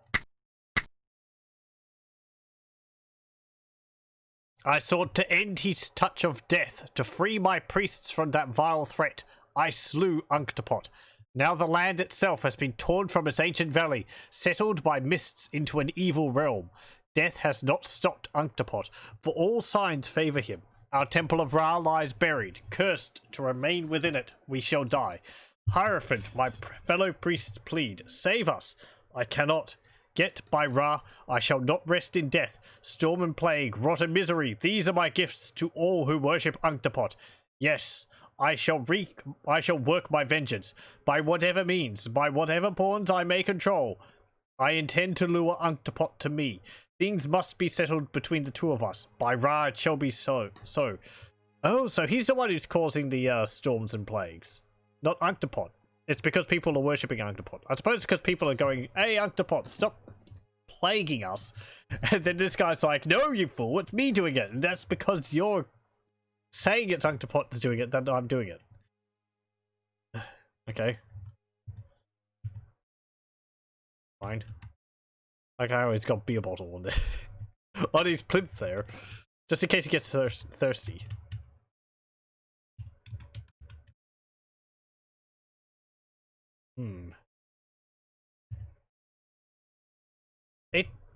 I sought to end his touch of death, to free my priests from that vile threat. I slew Anhktepot. Now the land itself has been torn from its ancient valley, settled by mists into an evil realm. Death has not stopped Anhktepot, for all signs favor him. Our temple of Ra lies buried, cursed to remain within it. We shall die. Hierophant, my fellow priests plead, save us. I cannot. Get by Ra, I shall not rest in death. Storm and plague, rot and misery, these are my gifts to all who worship Anhktepot. Yes, I shall work my vengeance, by whatever means, by whatever pawns I may control. I intend to lure Anhktepot to me. Things must be settled between the two of us. By Ra, it shall be so. Oh, so he's the one who's causing the storms and plagues, not Anhktepot. It's because people are worshipping Anhktepot. I suppose it's because people are going, hey, Anhktepot, stop plaguing us. And then this guy's like, no, you fool, it's me doing it. And that's because you're saying it's Anhktepot that's doing it, then I'm doing it. Okay. Fine. Like I always got beer bottle on there. On his plinth there. Just in case he gets thirsty. Hmm.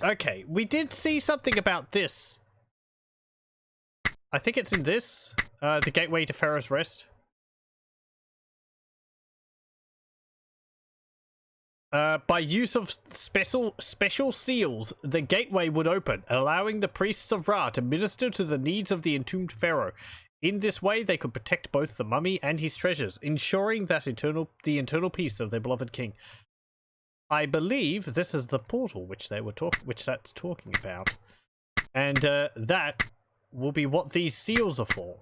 Okay, we did see something about this. I think it's in this. The gateway to Pharaoh's Rest. By use of special seals, the gateway would open, allowing the priests of Ra to minister to the needs of the entombed pharaoh. In this way, they could protect both the mummy and his treasures, ensuring that the eternal peace of their beloved king. I believe this is the portal which that's talking about, and that will be what these seals are for.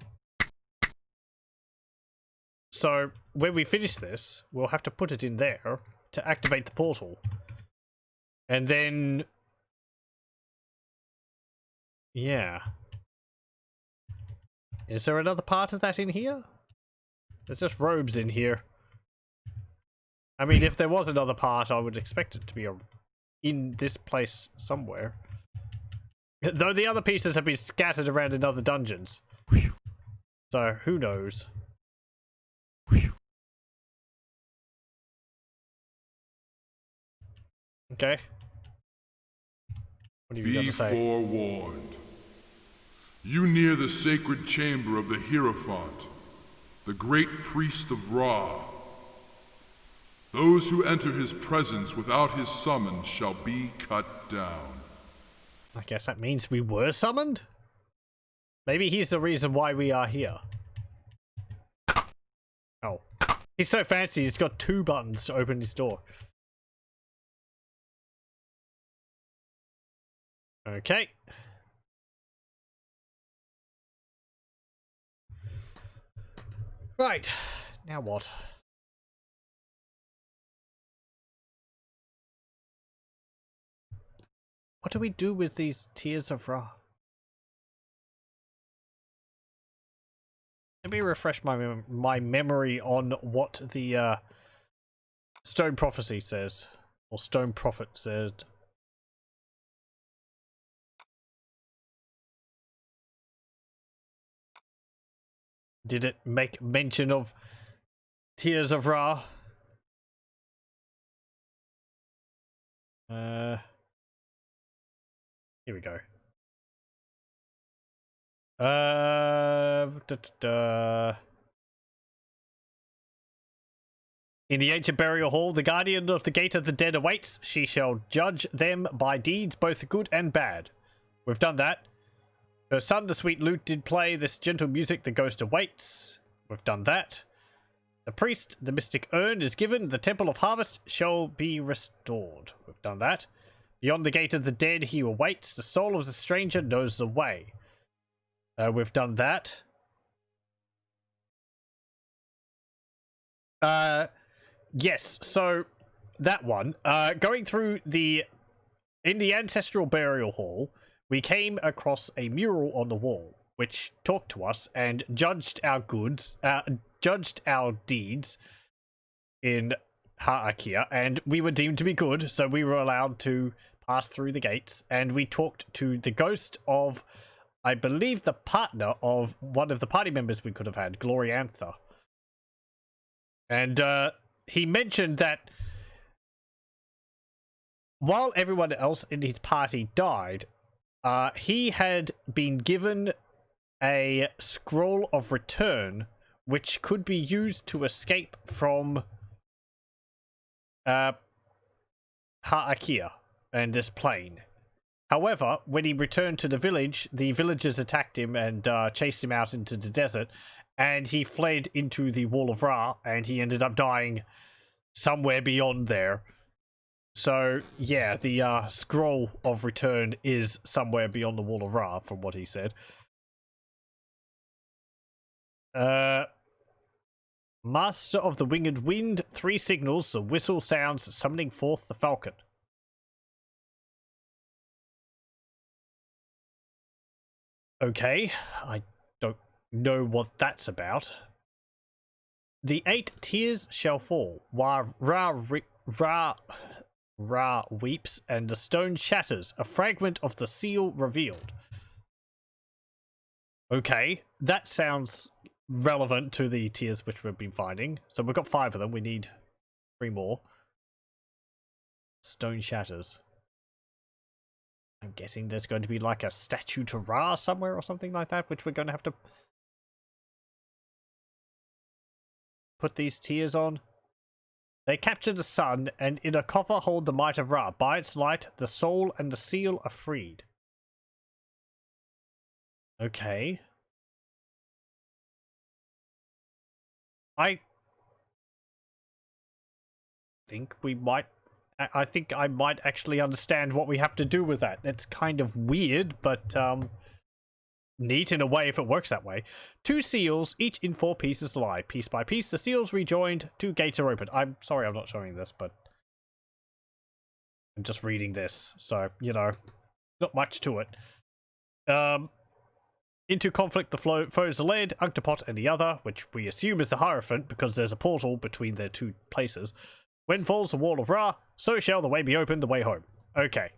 So when we finish this, we'll have to put it in there to activate the portal, and then yeah. Is there another part of that in here? There's just robes in here. I mean, if there was another part, I would expect it to be in this place somewhere. Though the other pieces have been scattered around in other dungeons. So, who knows? Okay. What have you got to say?
Be forewarned. You near the sacred chamber of the Hierophant, the great priest of Ra. Those who enter his presence without his summons shall be cut down.
I guess that means we were summoned? Maybe he's the reason why we are here. Oh. He's so fancy, he's got 2 buttons to open his door. Okay. Right. Now what? What do we do with these Tears of Ra? Let me refresh my memory on what the Stone Prophecy says, or Stone Prophet said. Did it make mention of Tears of Ra? Here we go. In the ancient burial hall, the guardian of the gate of the dead awaits. She shall judge them by deeds both good and bad. We've done that. Her son, the sweet lute, did play this gentle music. The ghost awaits. We've done that. The priest, the mystic urn is given. The temple of harvest shall be restored. We've done that. Beyond the gate of the dead, he awaits. The soul of the stranger knows the way. We've done that. Yes, so that one. Going through in the ancestral burial hall, we came across a mural on the wall, which talked to us and judged our deeds in Har'Akir, and we were deemed to be good, so we were allowed to pass through the gates, and we talked to the ghost of, I believe, the partner of one of the party members we could have had, Gloriantha. And he mentioned that while everyone else in his party died, he had been given a scroll of return, which could be used to escape from Har'Akir and this plane. However, when he returned to the villagers attacked him and chased him out into the desert, and he fled into the Wall of Ra, and he ended up dying somewhere beyond there. So, yeah, the scroll of return is somewhere beyond the Wall of Ra, from what he said. Master of the Winged Wind, 3 signals, the whistle sounds, summoning forth the falcon. Okay, I don't know what that's about. The 8 tears shall fall, while Ra weeps, and the stone shatters, a fragment of the seal revealed. Okay, that sounds relevant to the tears which we've been finding. So we've got 5 of them, we need 3 more. Stone shatters. I'm guessing there's going to be like a statue to Ra somewhere or something like that, which we're going to have to put these tears on. They capture the sun, and in a coffer hold the might of Ra. By its light, the soul and the seal are freed. Okay. I think we might... I think I might actually understand what we have to do with that. It's kind of weird, but neat in a way if it works that way. 2 seals, each in 4 pieces lie. Piece by piece, the seals rejoined, 2 gates are opened. I'm sorry I'm not showing this, but I'm just reading this, so, you know, not much to it. Into conflict the foes are led, Anhktepot and the other, which we assume is the Hierophant because there's a portal between their 2 places. When falls the wall of Ra, so shall the way be opened, the way home. Okay.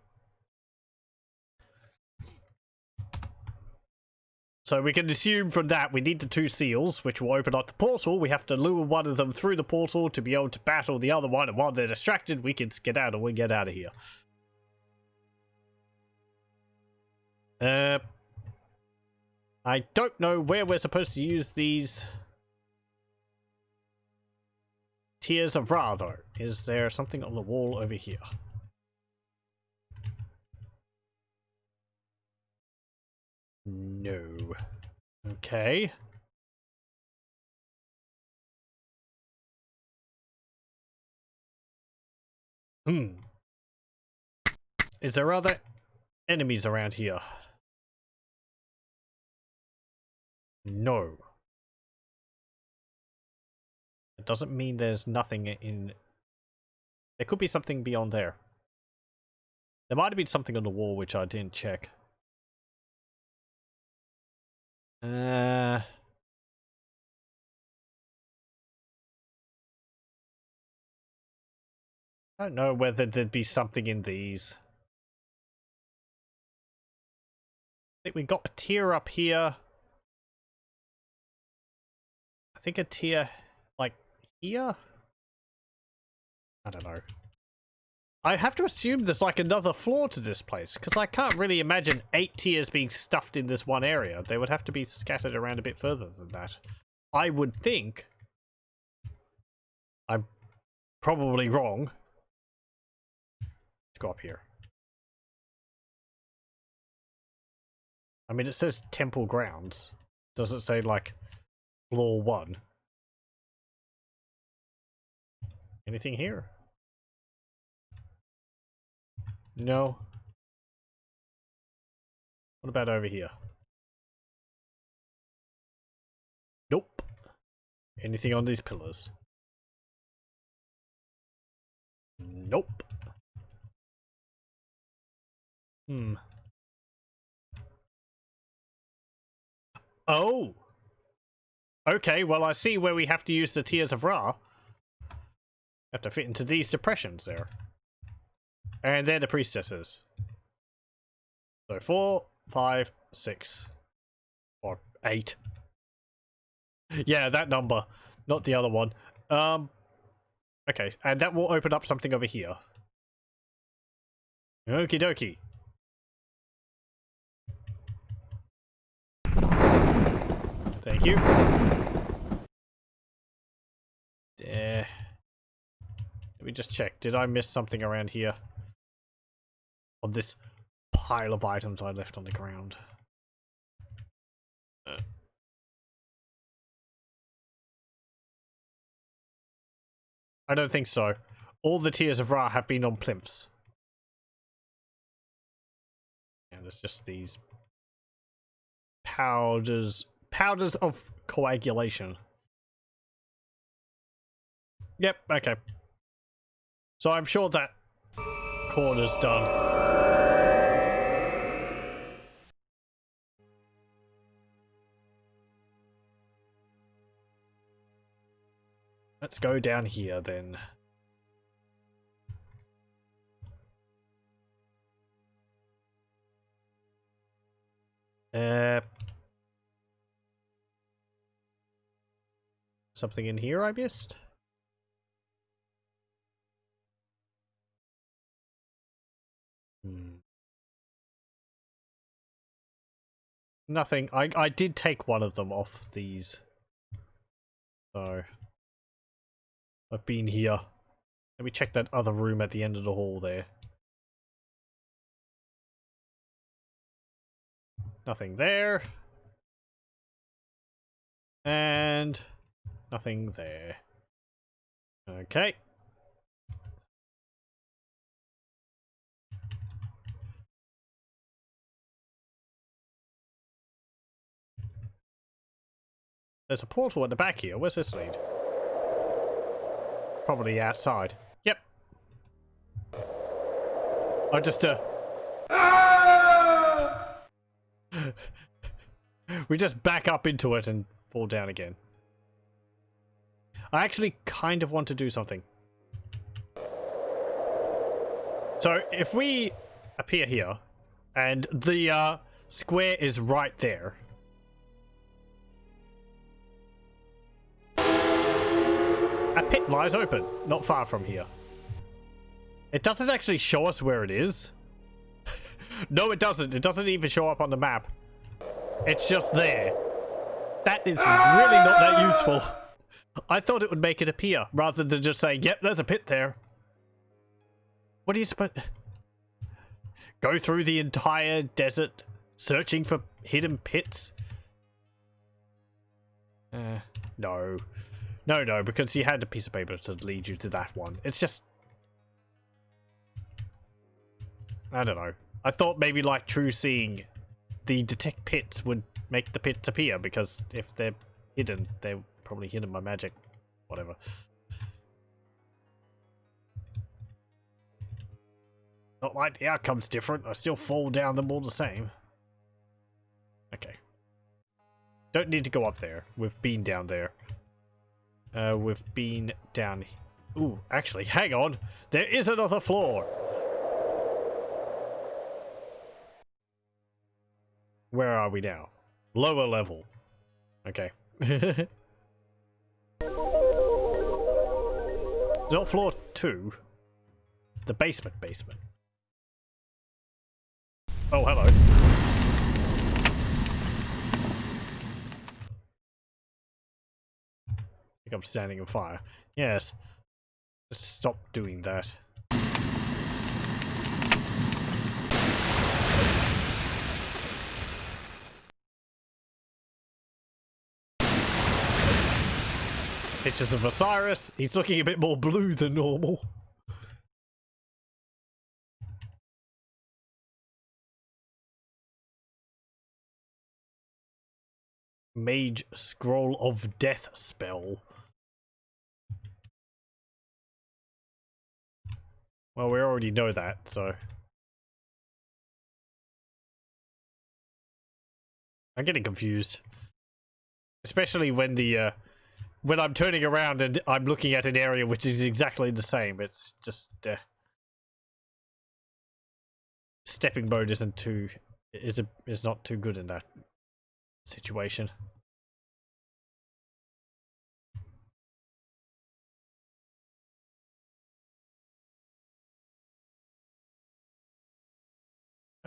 So we can assume from that we need the 2 seals, which will open up the portal. We have to lure one of them through the portal to be able to battle the other one, and while they're distracted, we can skedaddle and get out of here. I don't know where we're supposed to use these Tears of Ra, though. Is there something on the wall over here? No. Okay. Is there other enemies around here? No. It doesn't mean there's nothing in... There could be something beyond there. There might have been something on the wall which I didn't check. I don't know whether there'd be something in these. I think we got a tier up here. I think a tier, like, here? I don't know. I have to assume there's like another floor to this place, because I can't really imagine 8 tiers being stuffed in this one area. They would have to be scattered around a bit further than that. I would think. I'm probably wrong. Let's go up here. I mean, it says temple grounds. Does it say, like, floor 1? Anything here? No. What about over here? Nope. Anything on these pillars? Nope. Oh! Okay, well I see where we have to use the Tears of Ra. Have to fit into these depressions there. And they're the priestesses. So 4, 5, 6. Or 8. Yeah, that number. Not the other one. Okay, and that will open up something over here. Okie dokie. Thank you. Let me just check. Did I miss something around here? On this pile of items I left on the ground. I don't think so. All the Tears of Ra have been on plinths. And there's just these powders of coagulation. Yep, okay. So I'm sure that corner's done. Let's go down here then. Something in here I missed? Nothing. I did take one of them off these. So I've been here. Let me check that other room at the end of the hall there. Nothing there. And nothing there. Okay. There's a portal at the back here. Where's this lead? Probably outside. Yep. I just we just back up into it and fall down again. I actually kind of want to do something. So if we appear here and the square is right there. A pit lies open, not far from here. It doesn't actually show us where it is. No, it doesn't. It doesn't even show up on the map. It's just there. That is really not that useful. I thought it would make it appear, rather than just saying, yep, there's a pit there. What are you supposed... Go through the entire desert, searching for hidden pits? No. No, because you had a piece of paper to lead you to that one. It's just... I don't know. I thought maybe like true seeing the detect pits would make the pits appear, because if they're hidden, they're probably hidden by magic. Whatever. Not like the outcome's different. I still fall down them all the same. Okay. Don't need to go up there. We've been down there. We've been down... Ooh, actually, hang on. There is another floor. Where are we now? Lower level. Okay. Not floor 2. The basement. Oh, hello. I think I'm standing on fire. Yes. Let's stop doing that. Pictures of Osiris. He's looking a bit more blue than normal. Mage Scroll of Death spell. Well, we already know that, so... I'm getting confused. Especially when the, when I'm turning around and I'm looking at an area which is exactly the same. It's just, stepping mode isn't too... is not too good in that situation.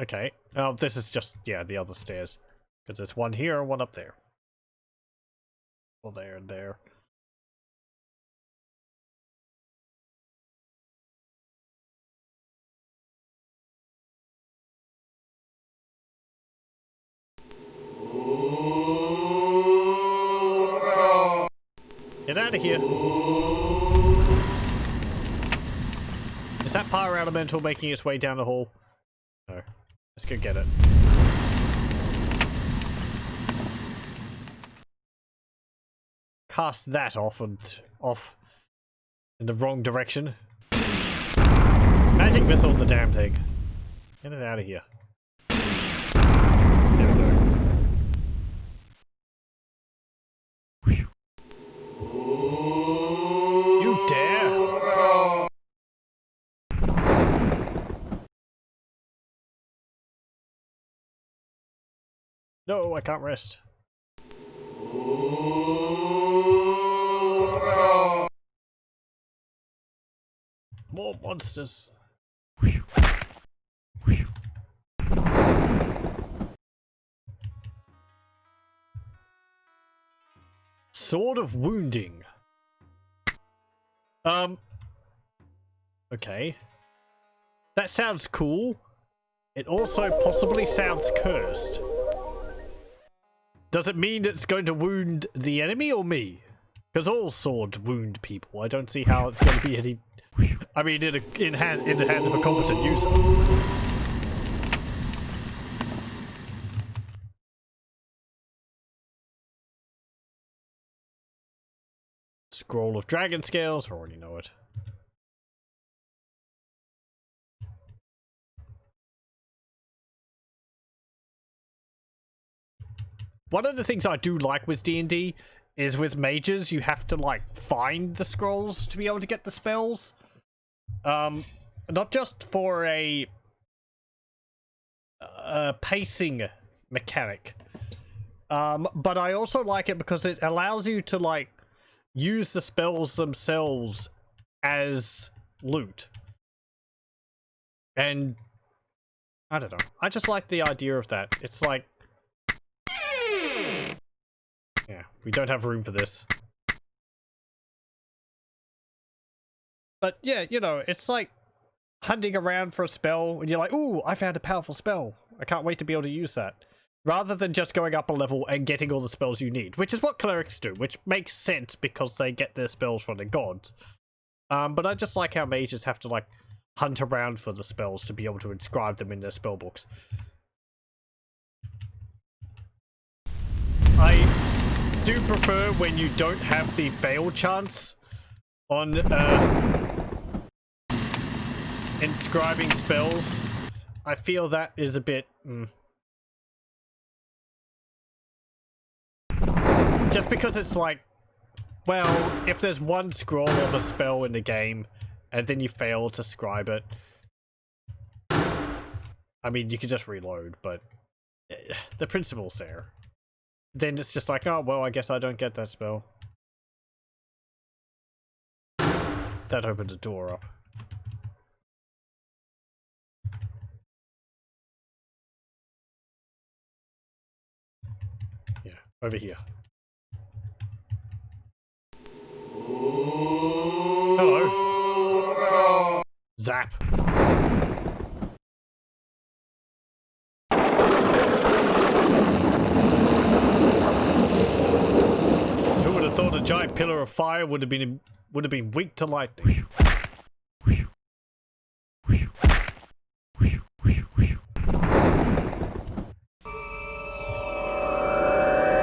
Okay. Oh, this is just, yeah, the other stairs. Because there's one here and one up there. Well, there and there. Get out of here. Is that Pyro Elemental making its way down the hall? No. Let's go get it. Cast that off and off in the wrong direction. Magic missile the damn thing. Get it out of here. There we go. You dare! No, I can't rest. More monsters. Sword of Wounding. Okay. That sounds cool. It also possibly sounds cursed. Does it mean it's going to wound the enemy or me? Because all swords wound people. I don't see how it's going to be any... I mean, in the hands of a competent user. Scroll of Dragon Scales. I already know it. One of the things I do like with D&D is with mages, you have to, like, find the scrolls to be able to get the spells. Not just for a pacing mechanic, but I also like it because it allows you to, like, use the spells themselves as loot. And I don't know. I just like the idea of that. It's like, yeah, we don't have room for this. But yeah, you know, it's like hunting around for a spell and you're like, ooh, I found a powerful spell. I can't wait to be able to use that. Rather than just going up a level and getting all the spells you need, which is what clerics do, which makes sense because they get their spells from the gods. But I just like how mages have to, like, hunt around for the spells to be able to inscribe them in their spell books. I do prefer when you don't have the fail chance on inscribing spells. I feel that is a bit just because it's like, well, if there's one scroll of a spell in the game and then you fail to scribe it, I mean, you can just reload, but the principle's there. Then it's just like, oh, well, I guess I don't get that spell. That opened the door up. Yeah, over here. Hello. Zap. Who would have thought a giant pillar of fire would have been weak to lightning?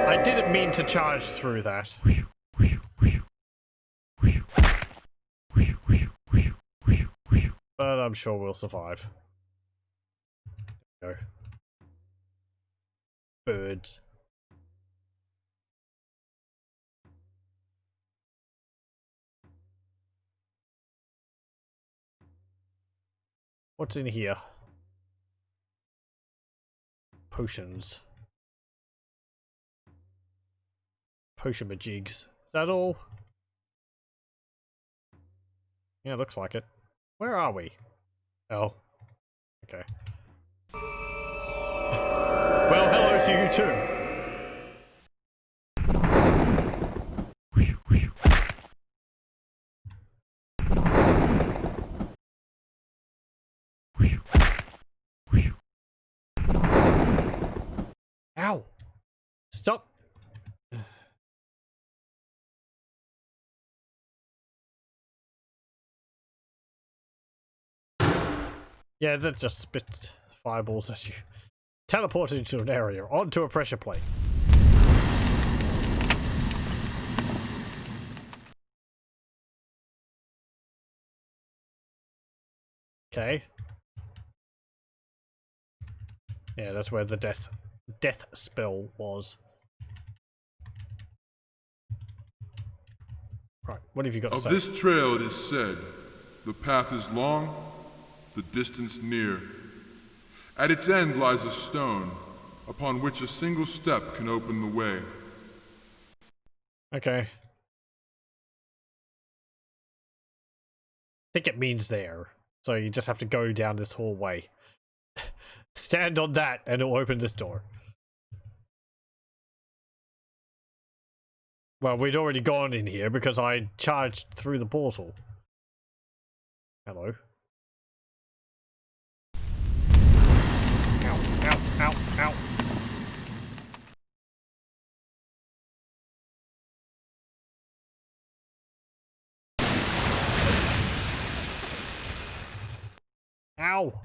I didn't mean to charge through that. But I'm sure we'll survive. Go. Birds. What's in here? Potions. Potion majigs. Is that all? Yeah, looks like it. Where are we? Oh. Okay. Well, hello to you too. Ow! Stop! Yeah, that just spits fireballs at you. Teleport into an area, onto a pressure plate. Okay. Yeah, that's where the death spell was. Right, what have you got to say?
Of this trail it is said, the path is long, the distance near. At its end lies a stone, upon which a single step can open the way.
Okay. I think it means there. So you just have to go down this hallway. Stand on that and it'll open this door. Well, we'd already gone in here because I charged through the portal. Hello. Ow, ow, ow, ow. Ow!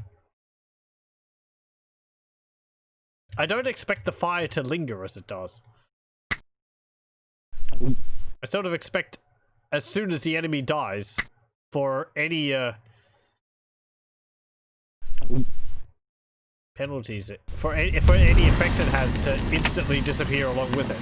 I don't expect the fire to linger as it does. I sort of expect, as soon as the enemy dies, for any penalties, for any effect it has to instantly disappear along with it.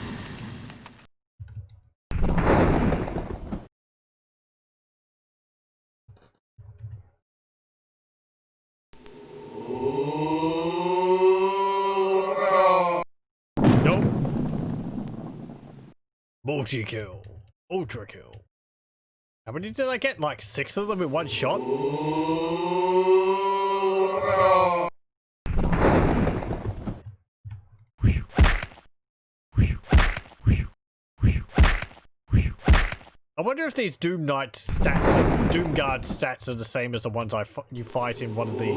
Multi-kill. Ultra kill. How many did I get? Like 6 of them in one shot? I wonder if these Doom Knight stats, Doom Guard stats are the same as the ones you fight in one of the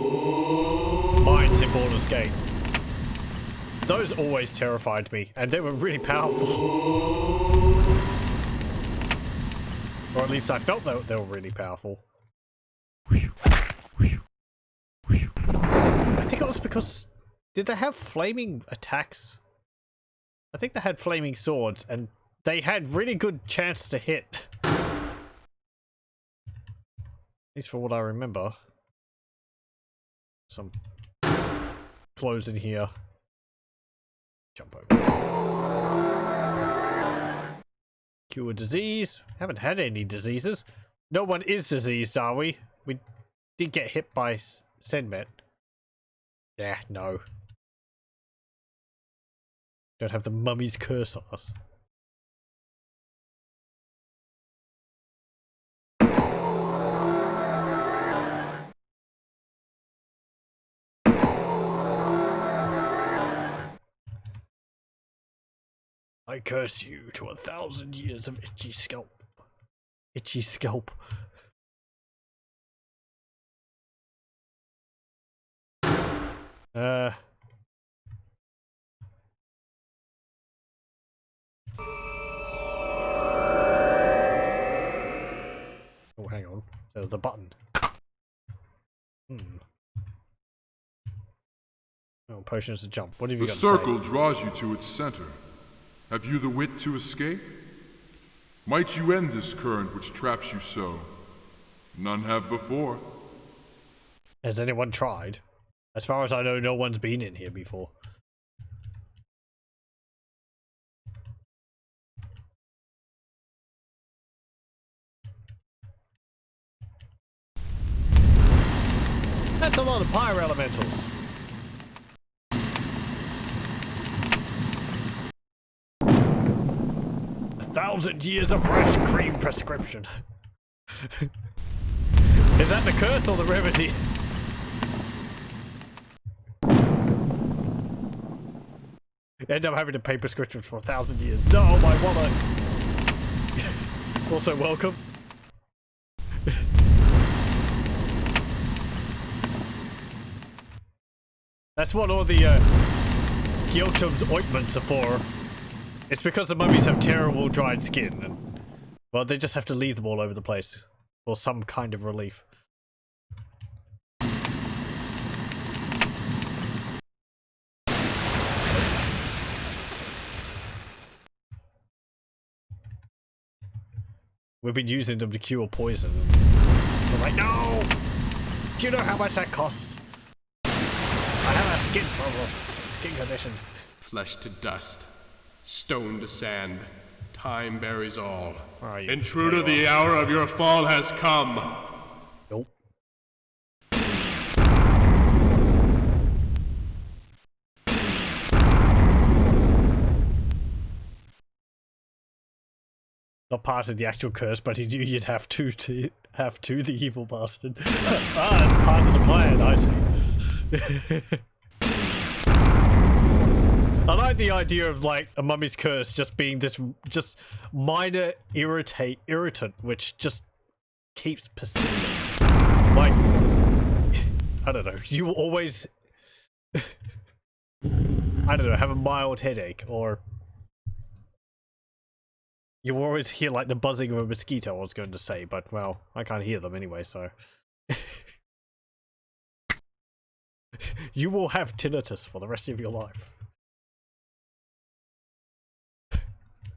mines in Baldur's Gate. Those always terrified me, and they were really powerful. Or at least I felt that they were really powerful. I think it was because... Did they have flaming attacks? I think they had flaming swords, and they had really good chance to hit. At least for what I remember. Some clothes in here. Jump over. Cure disease. Haven't had any diseases. No one is diseased, are we? We did get hit by Senmet. Yeah, no. Don't have the mummy's curse on us. I curse you to 1,000 years of itchy scalp. Itchy scalp. Oh, hang on. There's a button. Oh, potions to jump. What have you got to say?
The circle draws you to its center. Have you the wit to escape? Might you end this current which traps you so? None have before.
Has anyone tried? As far as I know, no one's been in here before. That's a lot of pyro elementals. 1,000 years of fresh cream prescription. Is that the curse or the remedy? End up having to pay prescriptions for 1,000 years. No, my wallet. Also welcome. That's what all the Gyoktum's ointments are for. It's because the mummies have terrible dried skin, and well, they just have to leave them all over the place for some kind of relief. We've been using them to cure poison. They're like, no! Do you know how much that costs? I have a skin problem. Skin condition.
Flesh to dust. Stone to sand. Time buries all.
Intruder, the hour of your fall has come.
Nope. Not part of the actual curse, but he knew you'd have to the evil bastard. Ah, that's part of the plan, I see. I like the idea of like a mummy's curse just being this just minor irritant which just keeps persisting. Like, I don't know, you always I don't know, have a mild headache, or you always hear like the buzzing of a mosquito, I was going to say, but well, I can't hear them anyway, so you will have tinnitus for the rest of your life.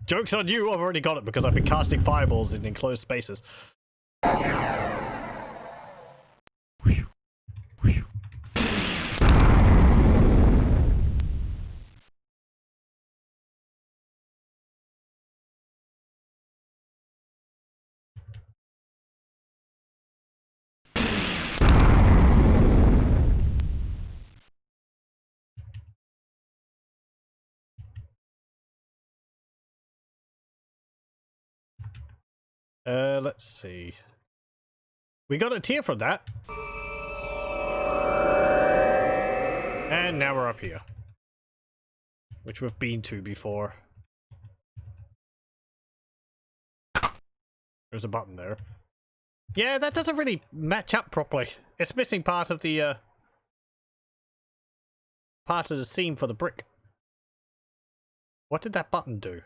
Joke's on you, I've already got it because I've been casting fireballs in enclosed spaces. Let's see. We got a tier from that. And now we're up here. Which we've been to before. There's a button there. Yeah, that doesn't really match up properly. It's missing part of the seam for the brick. What did that button do?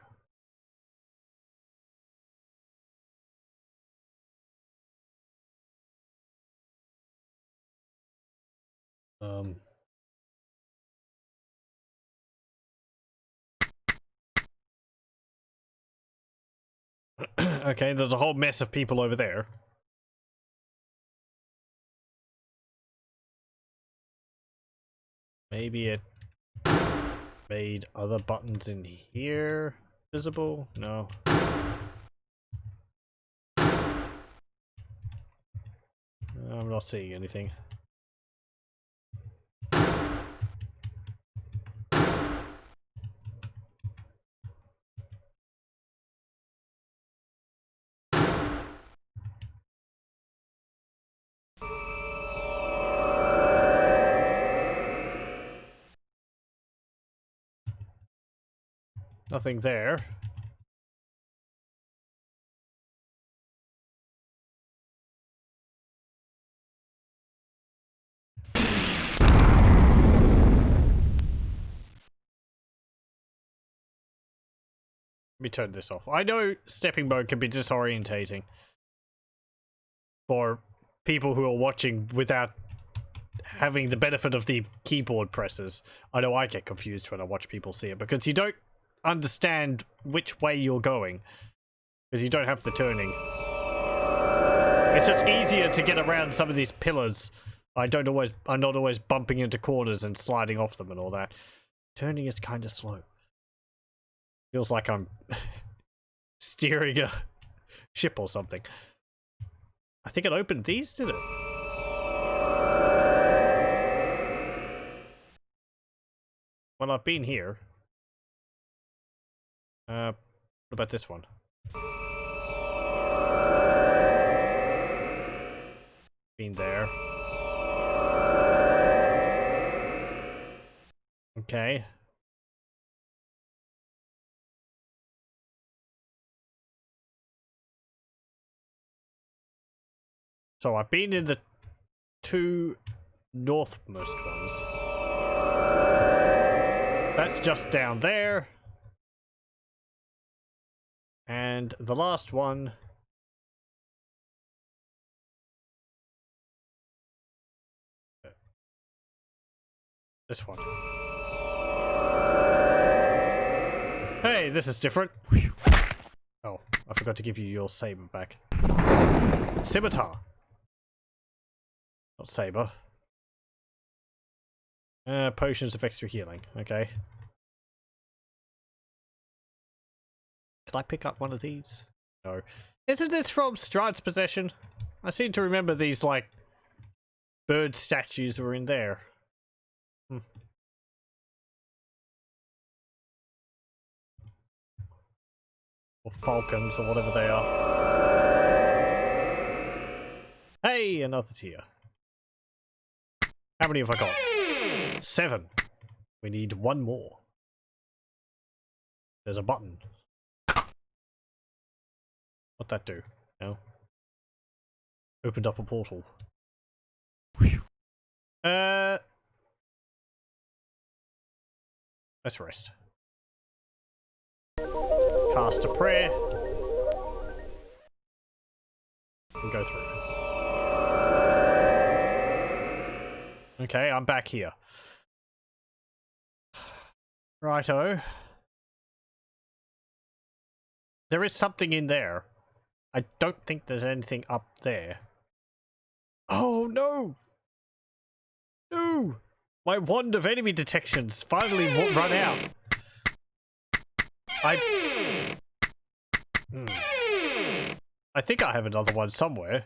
Okay, there's a whole mess of people over there. Maybe it made other buttons in here visible? No. I'm not seeing anything. Nothing there. Let me turn this off. I know stepping mode can be disorientating for people who are watching without having the benefit of the keyboard presses. I know I get confused when I watch people see it because you don't understand which way you're going because you don't have the turning. It's just easier to get around some of these pillars. I'm not always bumping into corners and sliding off them and all that. Turning is kind of slow. Feels like I'm steering a ship or something. I think it opened these, did it? Well, I've been here. What about this one? Been there. Okay. So I've been in the two northmost ones. That's just down there. And the last one. This one. Hey, this is different. Oh, I forgot to give you your saber back. Scimitar. Not saber. Potions of extra healing. Okay. Can I pick up one of these? No. Isn't this from Strahd's possession? I seem to remember these, like, bird statues were in there. Or falcons, or whatever they are. Hey, another tier. How many have I got? 7. We need one more. There's a button. What'd that do? No. Opened up a portal. Let's rest. Cast a prayer. And go through. Okay, I'm back here. Righto. There is something in there. I don't think there's anything up there. Oh no! No! My wand of enemy detections finally run out. I think I have another one somewhere.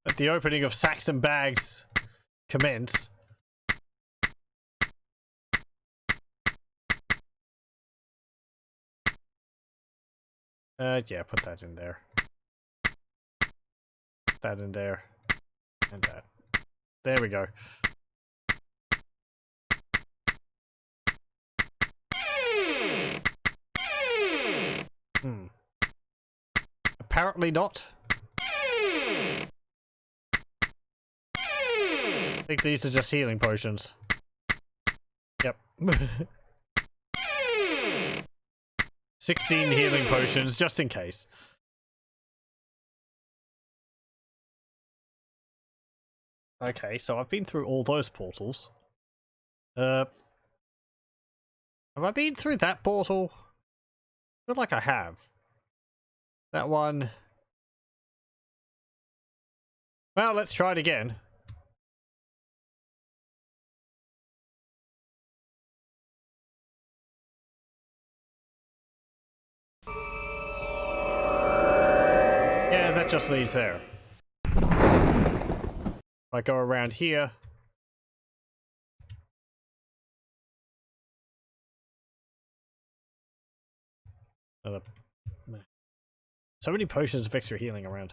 Let the opening of sacks and bags commence. Yeah, put that in there. Put that in there. And that. There we go. Apparently not. I think these are just healing potions. Yep. 16 healing potions, just in case. Okay, so I've been through all those portals. Have I been through that portal? I feel like I have. That one. Well, let's try it again. Yeah, that just leads there. If I go around here. So many potions of extra healing around.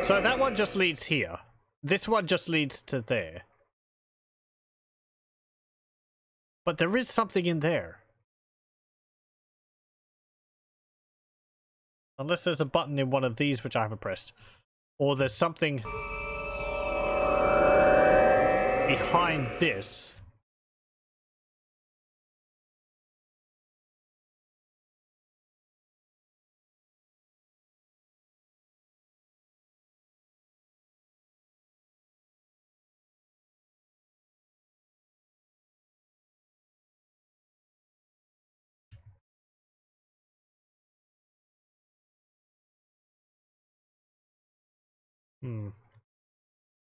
So that one just leads here. This one just leads to there. But there is something in there. Unless there's a button in one of these which I haven't pressed. Or there's something behind this.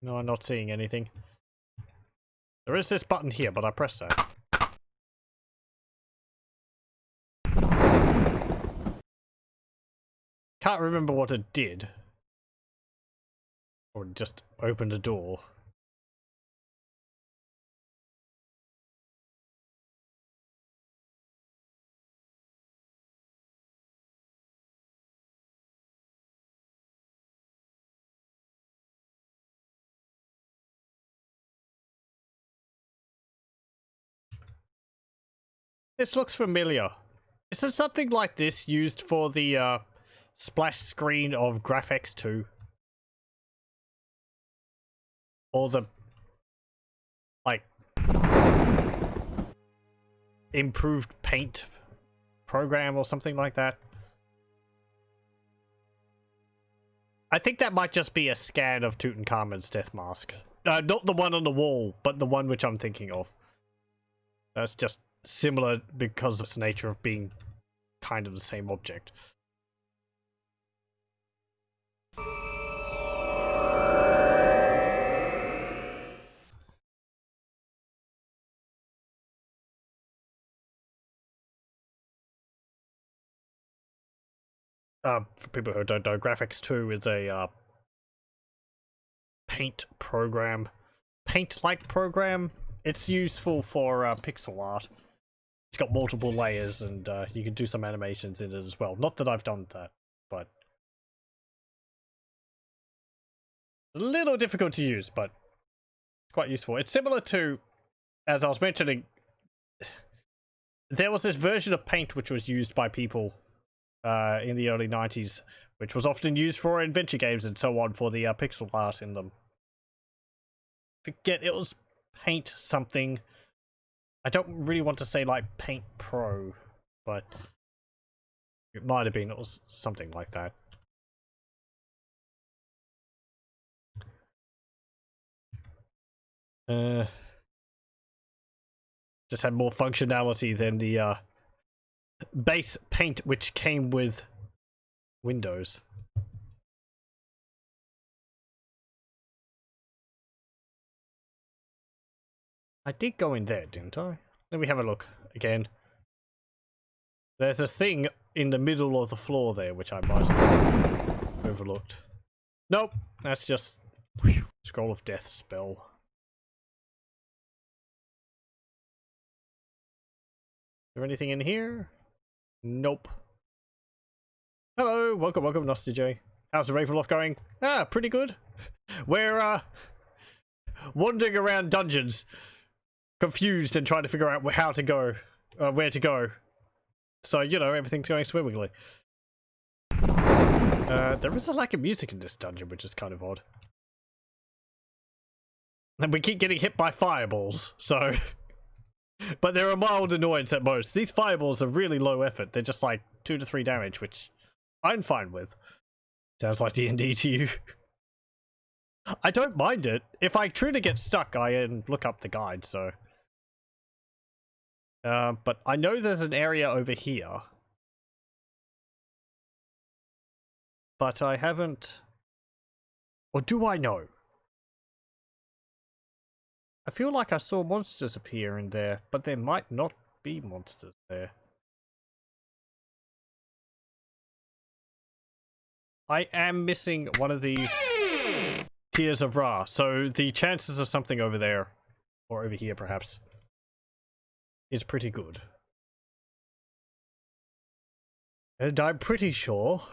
No, I'm not seeing anything. There is this button here, but I pressed that. Can't remember what it did. Or it just opened a door. This looks familiar. Is there something like this used for the splash screen of GraphX 2? Or the like improved paint program or something like that? I think that might just be a scan of Tutankhamun's death mask. Not the one on the wall, but the one which I'm thinking of. That's just similar because of its nature of being kind of the same object. For people who don't know, GraphX 2 is a paint program. Paint-like program. It's useful for pixel art. It's got multiple layers and you can do some animations in it as well. Not that I've done that, but A little difficult to use, but quite useful. It's similar to, as I was mentioning, there was this version of paint which was used by people in the early 90s, which was often used for adventure games and so on for the pixel art in them. Forget, it was Paint something. I don't really want to say like Paint Pro, but it might have been, it was something like that. Just had more functionality than the base Paint which came with Windows. I did go in there, didn't I? Let me have a look again. There's a thing in the middle of the floor there which I might have overlooked. Nope, that's just Scroll of Death spell. Is there anything in here? Nope. Hello, welcome, Nostaj. How's the Ravenloft going? Ah, pretty good. We're wandering around dungeons, confused and trying to figure out how to go, where to go. So, you know, everything's going swimmingly. There is a lack of music in this dungeon, which is kind of odd. And we keep getting hit by fireballs, so... But they're a mild annoyance at most. These fireballs are really low effort. They're just like 2 to 3 damage, which I'm fine with. Sounds like D&D to you. I don't mind it. If I truly get stuck, I look up the guide, so... but I know there's an area over here. But I haven't... Or do I know? I feel like I saw monsters appear in there, but there might not be monsters there. I am missing one of these Tears of Ra, so the chances of something over there, or over here perhaps, is pretty good. And I'm pretty sure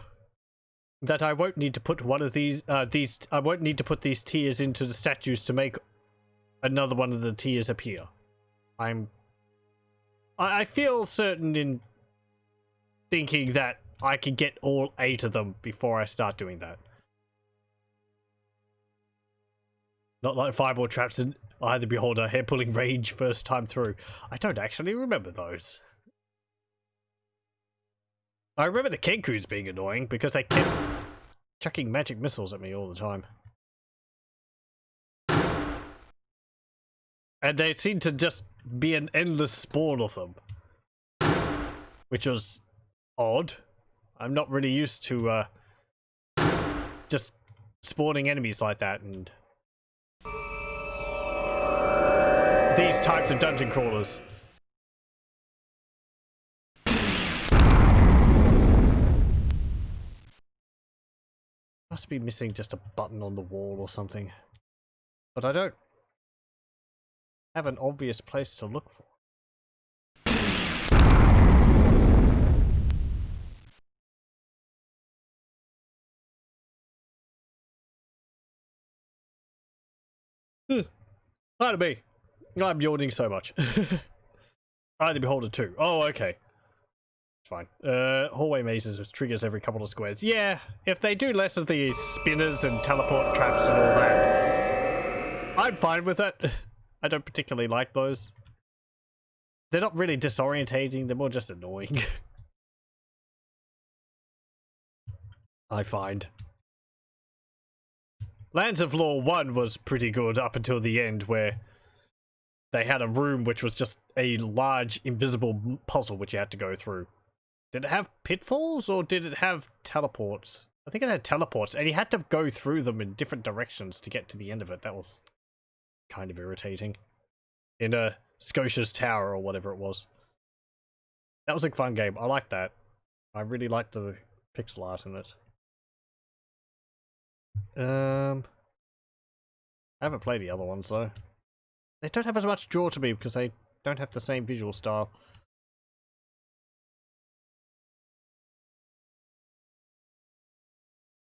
that I won't need to put one of these, I won't need to put these tears into the statues to make another one of the tears appear. I feel certain in thinking that I can get all 8 of them before I start doing that. Not like fireball traps in Eye of the Beholder, hair pulling rage first time through. I don't actually remember those. I remember the Kenkus being annoying because they kept chucking magic missiles at me all the time. And they seemed to just be an endless spawn of them. Which was odd. I'm not really used to just spawning enemies like that and these types of dungeon crawlers. Must be missing just a button on the wall or something. But I don't have an obvious place to look for. Pardon me. I'm yawning so much. Eye of the Beholder 2. Oh, okay. Fine. Hallway mazes with triggers every couple of squares. Yeah, if they do less of the spinners and teleport traps and all that, I'm fine with that. I don't particularly like those. They're not really disorientating, they're more just annoying. I find. Lands of Lore 1 was pretty good up until the end, where they had a room which was just a large invisible puzzle which you had to go through. Did it have pitfalls or did it have teleports? I think it had teleports, and you had to go through them in different directions to get to the end of it. That was kind of irritating. In Scotia's Tower or whatever it was. That was a fun game. I liked that. I really liked the pixel art in it. I haven't played the other ones though. They don't have as much draw to me because they don't have the same visual style.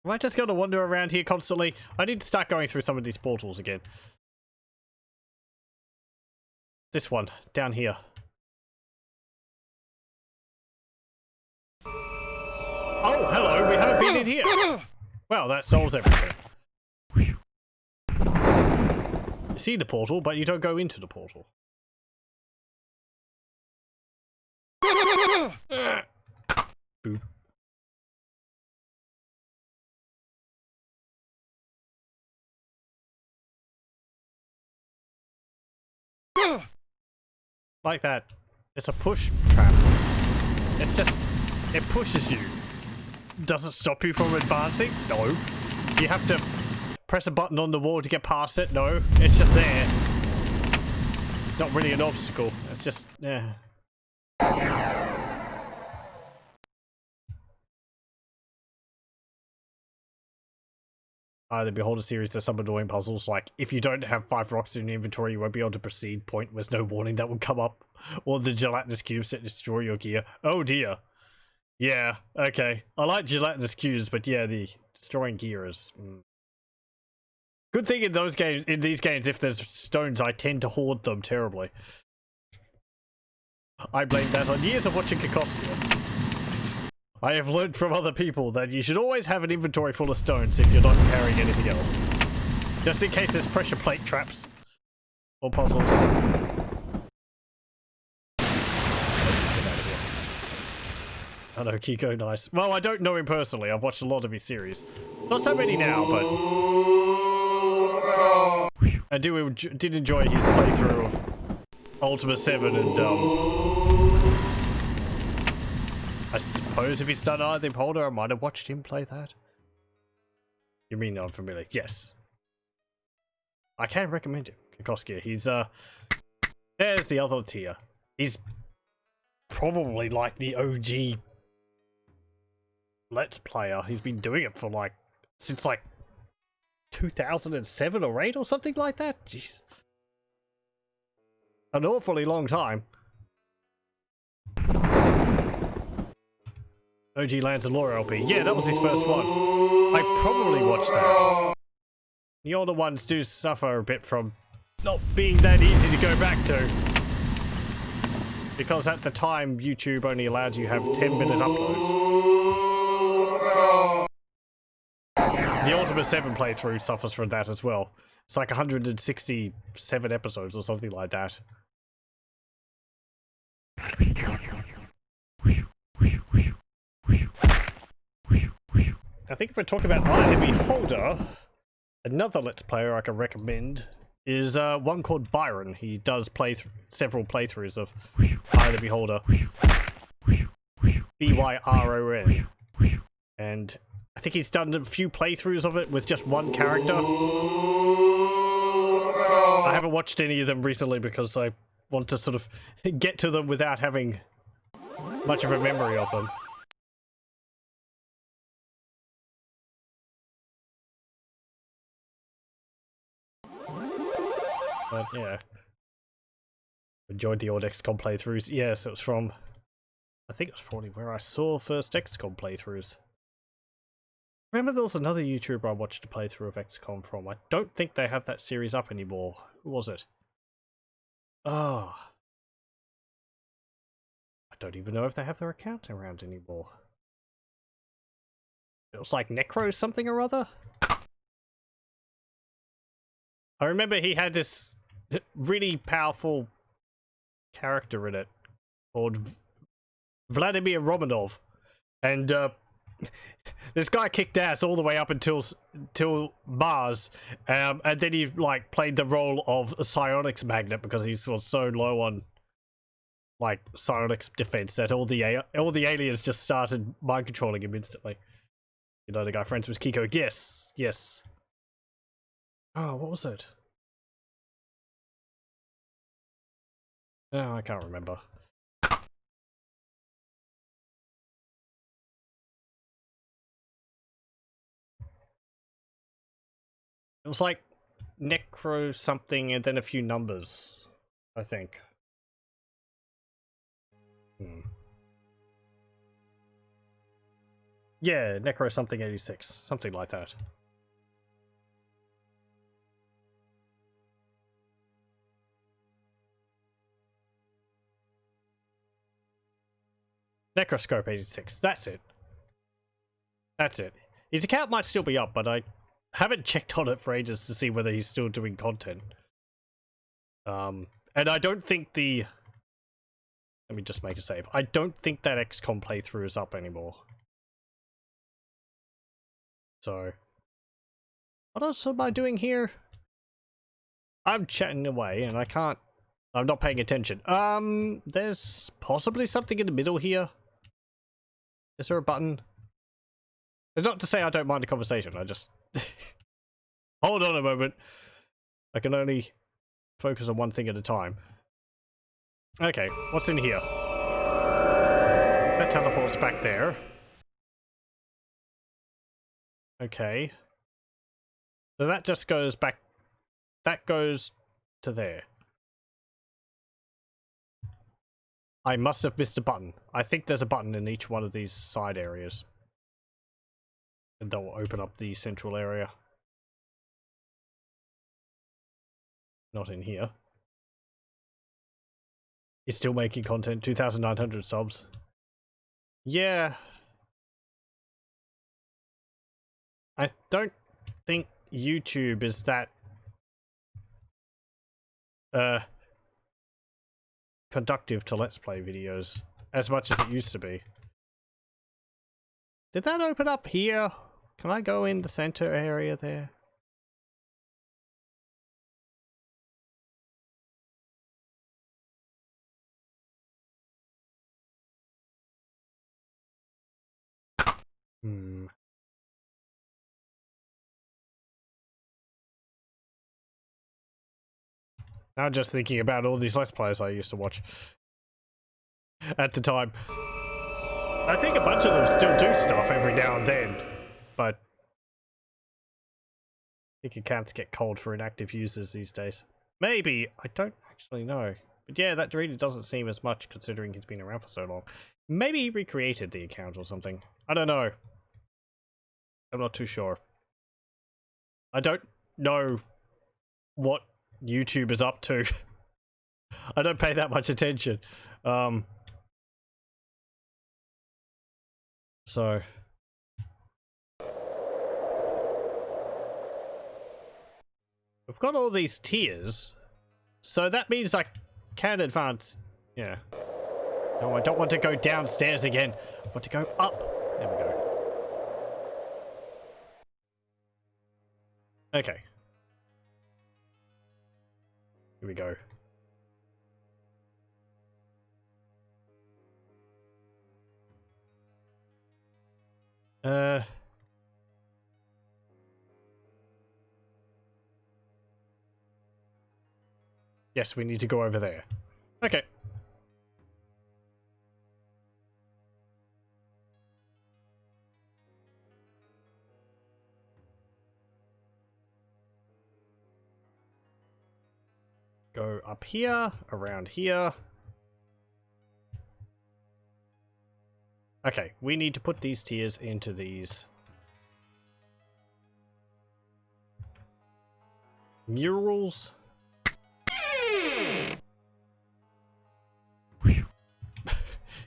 Am I just going to wander around here constantly? I need to start going through some of these portals again. This one, down here. Oh, hello, we haven't been in here. Well, that solves everything. You see the portal, but you don't go into the portal. Boop. Like that. It's a push trap. It's just... it pushes you. Does it stop you from advancing? No. You have to press a button on the wall to get past it? No. It's just there. It's not really an obstacle. It's just... yeah. The Beholder series has some annoying puzzles, like if you don't have 5 rocks in your inventory, you won't be able to proceed. Point with no warning that will come up. Or the gelatinous cubes that destroy your gear. Oh dear. Yeah, okay. I like gelatinous cubes, but yeah, the destroying gear is... Good thing in those games, in these games, if there's stones, I tend to hoard them terribly. I blame that on years of watching Kikoski. I have learned from other people that you should always have an inventory full of stones if you're not carrying anything else. Just in case there's pressure plate traps. Or puzzles. Get out of here. I know, Kiko, nice. Well, I don't know him personally. I've watched a lot of his series. Not so many now, but... I did enjoy his playthrough of Ultima 7 and, I suppose if he's done either Beholder, I might have watched him play that. You mean unfamiliar? Yes. I can recommend him. Kikoski. He's, there's the other tier. He's probably like the OG Let's Player. He's been doing it for like, since like 2007 or 8 or something like that. Jeez. An awfully long time. OG Lands and Lore LP. Yeah, that was his first one. I probably watched that. The older ones do suffer a bit from not being that easy to go back to. Because at the time, YouTube only allowed you to have 10-minute uploads. The Ultima 7 playthrough suffers from that as well. It's like 167 episodes or something like that. I think if we're talking about Eye of the Beholder, another Let's Player I can recommend is one called Byron. He does several playthroughs of Eye of the Beholder. B-Y-R-O-N. And I think he's done a few playthroughs of it with just one character. I haven't watched any of them recently because I want to sort of get to them without having much of a memory of them. But yeah, enjoyed the old XCOM playthroughs. Yes, it was from, I think it was probably where I saw first XCOM playthroughs. Remember there was another YouTuber I watched a playthrough of XCOM from. I don't think they have that series up anymore. Who was it? Oh. I don't even know if they have their account around anymore. It was like Necro something or other? I remember he had this really powerful character in it called Vladimir Romanov, and this guy kicked ass all the way up until Mars, and then he like played the role of a psionics magnet because he was so low on like psionics defense that all the aliens just started mind controlling him instantly. You know, the guy friends with Kiko. Yes, yes. Oh, what was it? Oh, I can't remember. It was like Necro something and then a few numbers, I think. Yeah, Necro something 86. Something like that. Necroscope 86. That's it. That's it. His account might still be up, but I haven't checked on it for ages to see whether he's still doing content. And I don't think the... Let me just make a save. I don't think that XCOM playthrough is up anymore. So... What else am I doing here? I'm chatting away and I can't... I'm not paying attention. There's possibly something in the middle here. Is there a button? It's not to say I don't mind the conversation, I just... Hold on a moment. I can only focus on one thing at a time. Okay, what's in here? That teleports back there. Okay. So that just goes back... That goes to there. I must have missed a button. I think there's a button in each one of these side areas. And that will open up the central area. Not in here. He's still making content. 2,900 subs. Yeah. I don't think YouTube is that... conductive to Let's Play videos as much as it used to be. Did that open up here? Can I go in the center area there? I'm just thinking about all these Let's Plays I used to watch at the time. I think a bunch of them still do stuff every now and then, but I think accounts get cold for inactive users these days. Maybe, I don't actually know. But yeah, that really doesn't seem as much considering he's been around for so long. Maybe he recreated the account or something. I don't know. I'm not too sure. I don't know what YouTube is up to. I don't pay that much attention. So we've got all these tiers, so that means I can advance. Yeah. No, I don't want to go downstairs again. I want to go up. There we go. Okay. Here we go. Yes, we need to go over there. Okay. Go up here, around here. Okay, we need to put these tiers into these murals.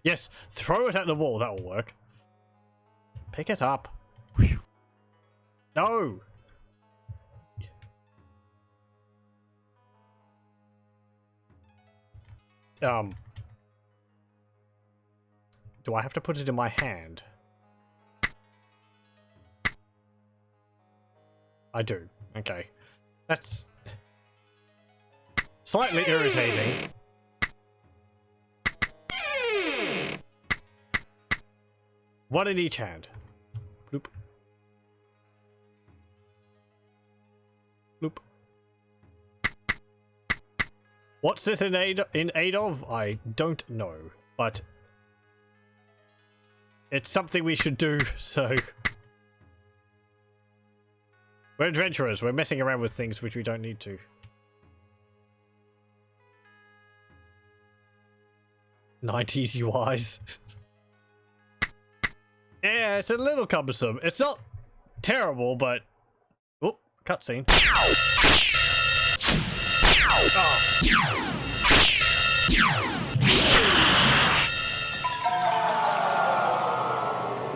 Yes, throw it at the wall, that'll work. Pick it up. No! Do I have to put it in my hand? I do. Okay. That's slightly irritating. One in each hand. Bloop. Bloop. What's it in aid of? I don't know, but it's something we should do, so... We're adventurers, we're messing around with things which we don't need to. '90s UIs. Yeah, it's a little cumbersome. It's not terrible, but... Oh, cutscene. Oh.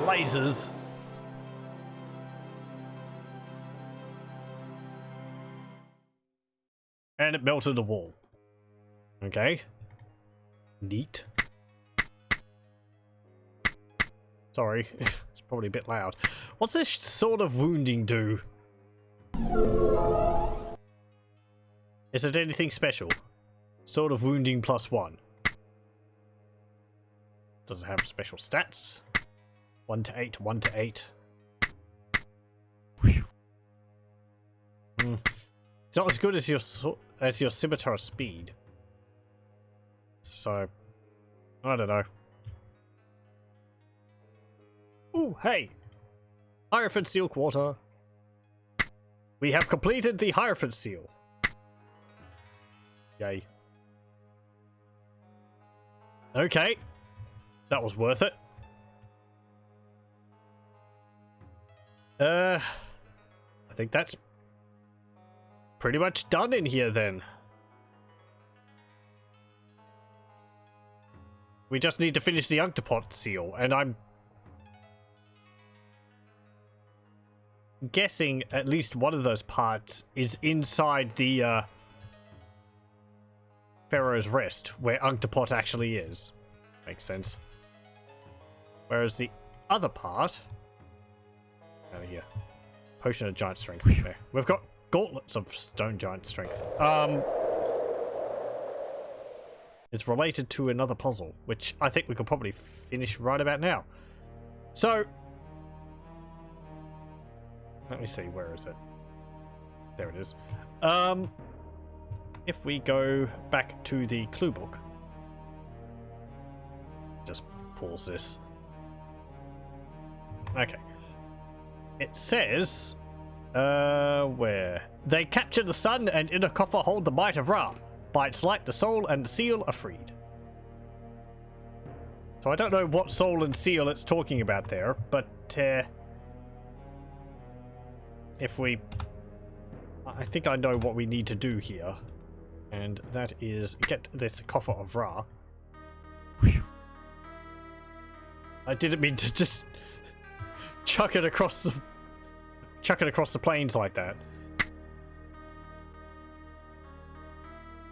Lasers. And it melted the wall. Okay. Neat. Sorry, it's probably a bit loud. What's this sort of wounding do? Is it anything special? Sort of wounding +1. Does it have special stats? 1 to 8, 1 to 8. It's not as good as your scimitar speed. So, I don't know. Ooh, hey! Hierophant Seal Quarter. We have completed the Hierophant Seal. Yay. Okay. That was worth it. I think that's pretty much done in here then. We just need to finish the Anhktepot seal, and I'm guessing at least one of those parts is inside the Pharaoh's Rest, where Anhktepot actually is. Makes sense. Whereas the other part... Out of here. Potion of Giant Strength. There. We've got gauntlets of Stone Giant Strength. It's related to another puzzle, which I think we could probably finish right about now. So... Let me see, where is it? There it is. If we go back to the clue book. Just pause this. Okay. It says... where? They capture the sun and in a coffer hold the might of Ra. By its light the soul and the seal are freed. So I don't know what soul and seal it's talking about there, but if we... I think I know what we need to do here. And that is get this coffer of Ra. I didn't mean to just chuck it across the plains like that.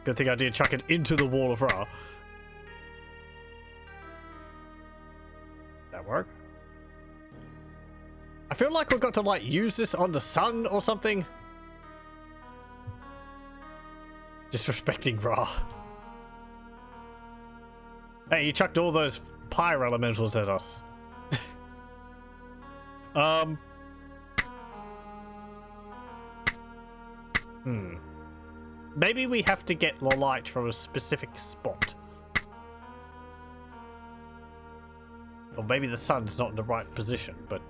Good thing I did chuck it into the wall of Ra. That work? I feel like we've got to like use this on the sun or something. Disrespecting Ra. Hey, you chucked all those pyro elementals at us. Maybe we have to get the light from a specific spot. Or maybe the sun's not in the right position, but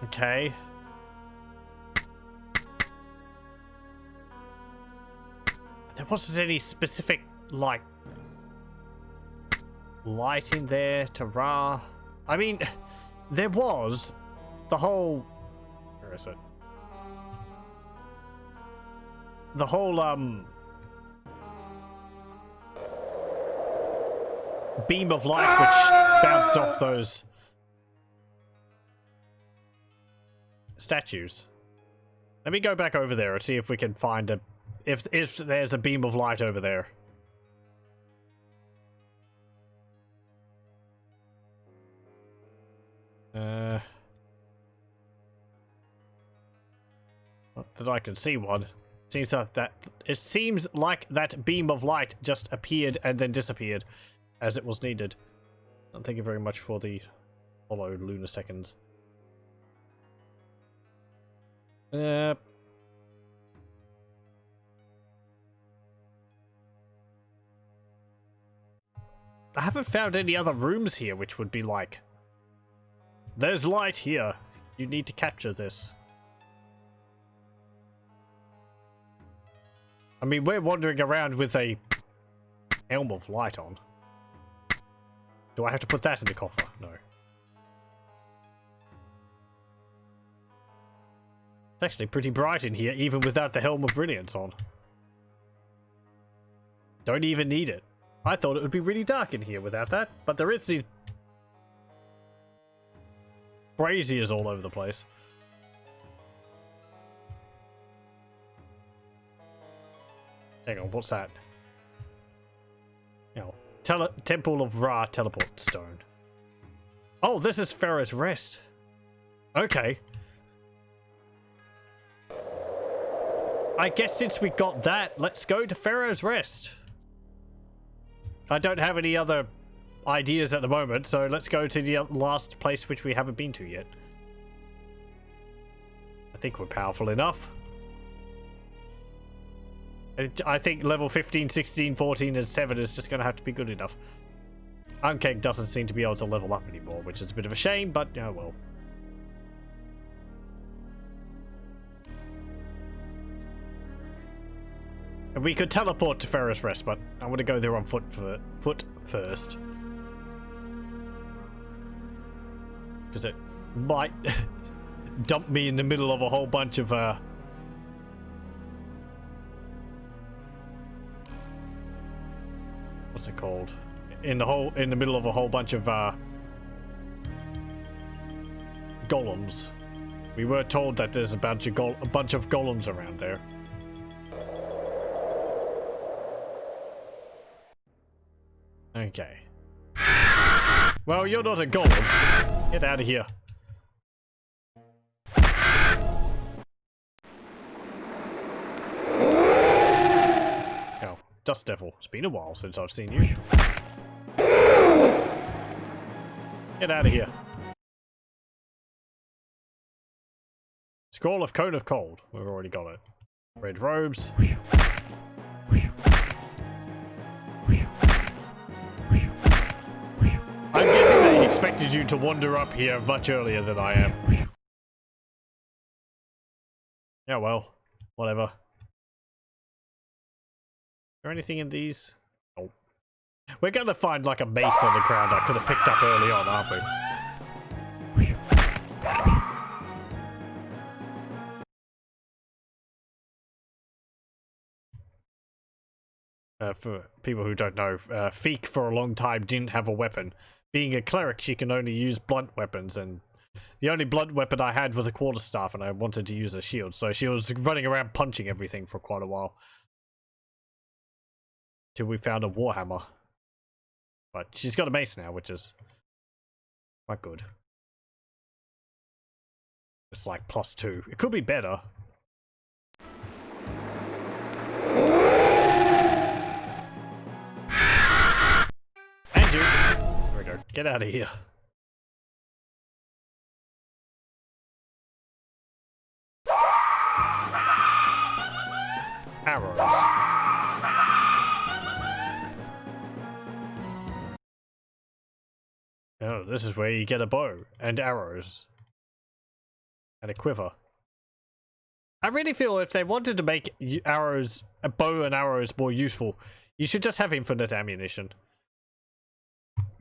okay. There wasn't any specific, like, light in there to Ra. I mean, there was the whole... Where is it? The whole, beam of light which bounced off those statues. Let me go back over there and see if we can find a... If there's a beam of light over there. Not that I can see one. It seems like that beam of light just appeared and then disappeared as it was needed. Thank you very much for the followed lunar seconds. I haven't found any other rooms here which would be like, there's light here. You need to capture this. I mean, we're wandering around with a helm of light on. Do I have to put that in the coffer? No. It's actually pretty bright in here, even without the helm of brilliance on. Don't even need it. I thought it would be really dark in here without that, but there is these braziers all over the place. Hang on, what's that? You know, Temple of Ra teleport stone. Oh, this is Pharaoh's Rest. Okay. I guess since we got that, let's go to Pharaoh's Rest. I don't have any other ideas at the moment, so let's go to the last place which we haven't been to yet. I think we're powerful enough. I think level 15, 16, 14, and 7 is just going to have to be good enough. Anhktepot doesn't seem to be able to level up anymore, which is a bit of a shame, but oh well. And we could teleport to Pharaoh's Rest, but I want to go there on foot first. Because it might dump me in the middle of a whole bunch of what's it called? In the middle of a whole bunch of golems. We were told that there's a bunch of golems around there. Okay. Well, you're not a golem. Get out of here. Oh, Dust Devil. It's been a while since I've seen you. Get out of here. Scroll of Cone of Cold. We've already got it. Red robes. I'm guessing they expected you to wander up here much earlier than I am. Yeah, well, whatever. Is there anything in these? Oh. We're gonna find like a mace on the ground I could have picked up early on, aren't we? For people who don't know, Pheak for a long time didn't have a weapon. Being a cleric, she can only use blunt weapons, and the only blunt weapon I had was a quarterstaff, and I wanted to use a shield, so she was running around punching everything for quite a while. Till we found a warhammer. But she's got a mace now, which is quite good. It's like +2. It could be better. Andrew! There we go. Get out of here. Arrows. Oh, this is where you get a bow and arrows. And a quiver. I really feel if they wanted to make arrows, a bow and arrows more useful, you should just have infinite ammunition.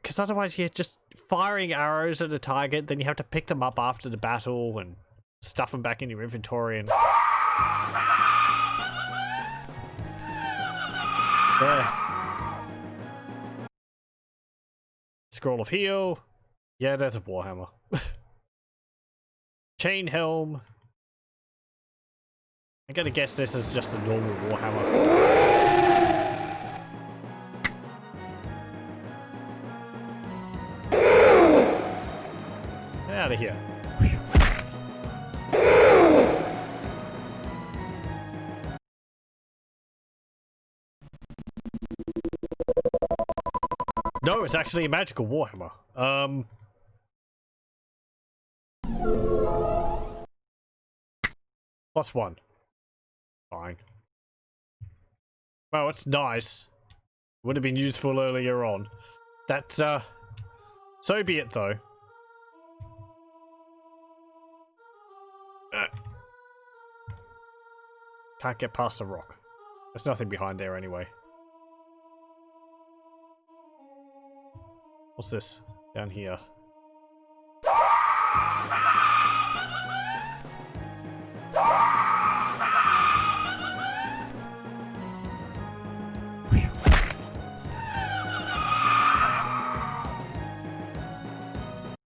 Because otherwise you're just firing arrows at a target, then you have to pick them up after the battle and stuff them back in your inventory and... There. Scroll of Heal. Yeah, there's a warhammer. Chain helm. I'm gonna guess this is just a normal warhammer. Get out of here. No, it's actually a magical warhammer. +1. Fine. Well, it's nice. Would have been useful earlier on. That's, so be it, though. Can't get past the rock. There's nothing behind there anyway. What's this? Down here.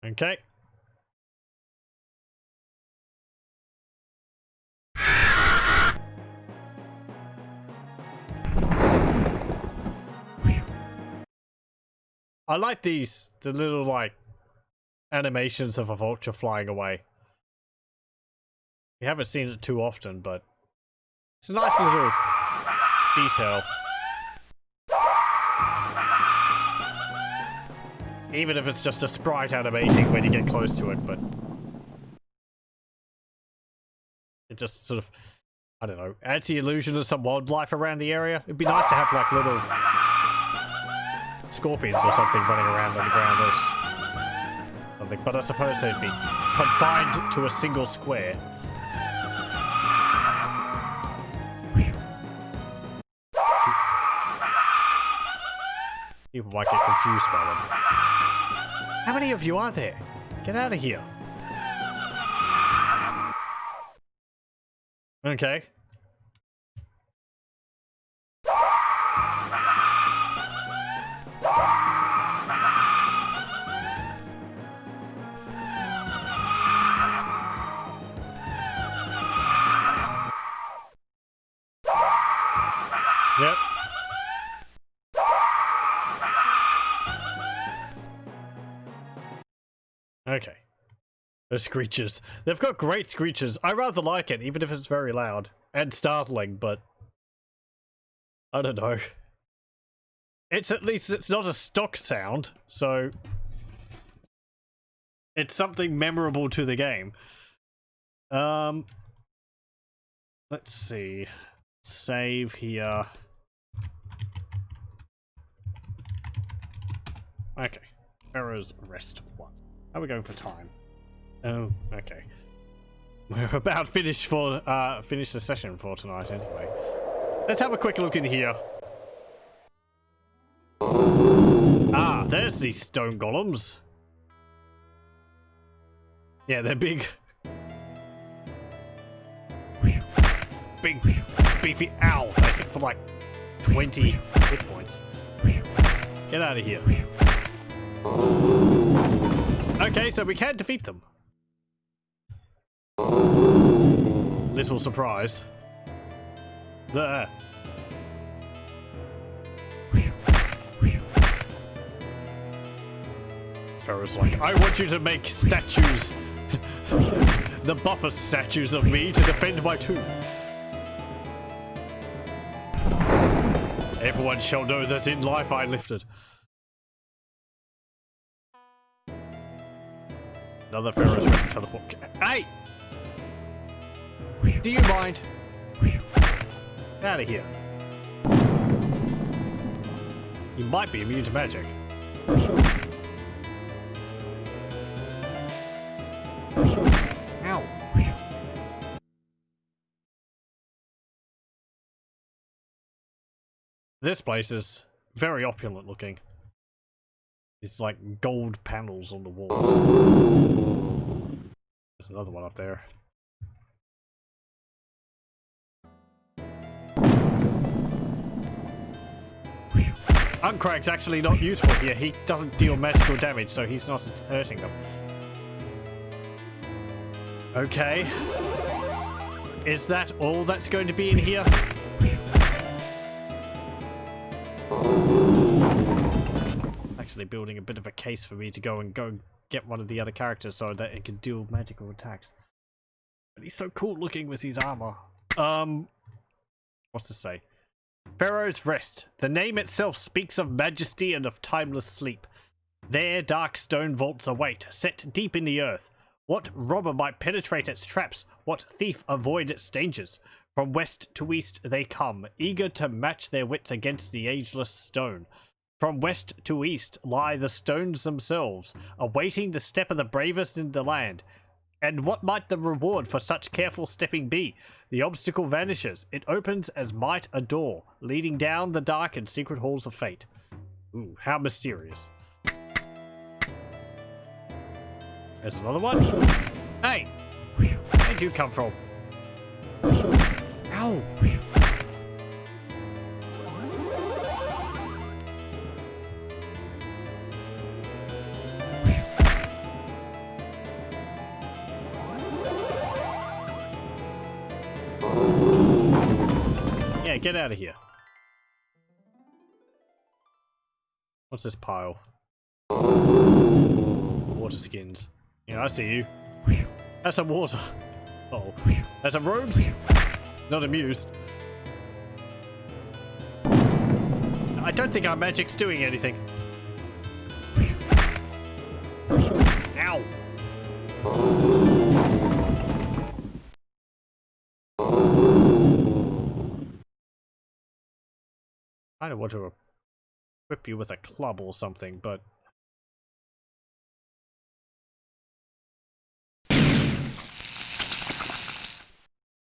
Okay. I like these, the little, like, animations of a vulture flying away. You haven't seen it too often, but it's a nice little detail. Even if it's just a sprite animating when you get close to it, but it just sort of, I don't know, adds the illusion of some wildlife around the area. It'd be nice to have, like, little scorpions or something running around on the ground or something, but I suppose they'd be confined to a single square. People might get confused by them. How many of you are there? Get out of here. Okay. Yep. Okay. Those screeches. They've got great screeches. I rather like it, even if it's very loud and startling, but I don't know. It's at least, it's not a stock sound, so it's something memorable to the game. Let's see. Save here. Okay. Pharaoh's Rest 1. How are we going for time? Oh, okay. We're about finished for finish the session for tonight anyway. Let's have a quick look in here. Ah, there's these stone golems. Yeah, they're big. Big, beefy owl. They hit for like 20 hit points. Get out of here. Okay, so we can defeat them. Little surprise. There. Pharaoh's like, I want you to make statues. The buffer statues of me to defend my tomb. Everyone shall know that in life I lifted. Another Pharaoh's Rest teleport. Hey! Do you mind? Get out of here. You might be immune to magic. Ow. This place is very opulent looking. It's like gold panels on the walls. There's another one up there. Uncrack's actually not useful here. He doesn't deal magical damage, so he's not hurting them. Okay. Is that all that's going to be in here? Actually building a bit of a case for me to go and get one of the other characters so that it can deal magical attacks. But he's so cool looking with his armor. What's to say? Pharaoh's Rest. The name itself speaks of majesty and of timeless sleep. There dark stone vaults await, set deep in the earth. What robber might penetrate its traps? What thief avoid its dangers? From west to east they come, eager to match their wits against the ageless stone. From west to east lie the stones themselves, awaiting the step of the bravest in the land. And what might the reward for such careful stepping be? The obstacle vanishes. It opens as might a door, leading down the dark and secret halls of fate. Ooh, how mysterious. There's another one. Hey! Where'd you come from? Ow! Yeah, get out of here. What's this pile? Water skins. Yeah, I see you. That's some water. Uh-oh. That's some robes? Not amused. I don't think our magic's doing anything. Ow! I don't want to equip you with a club or something, but...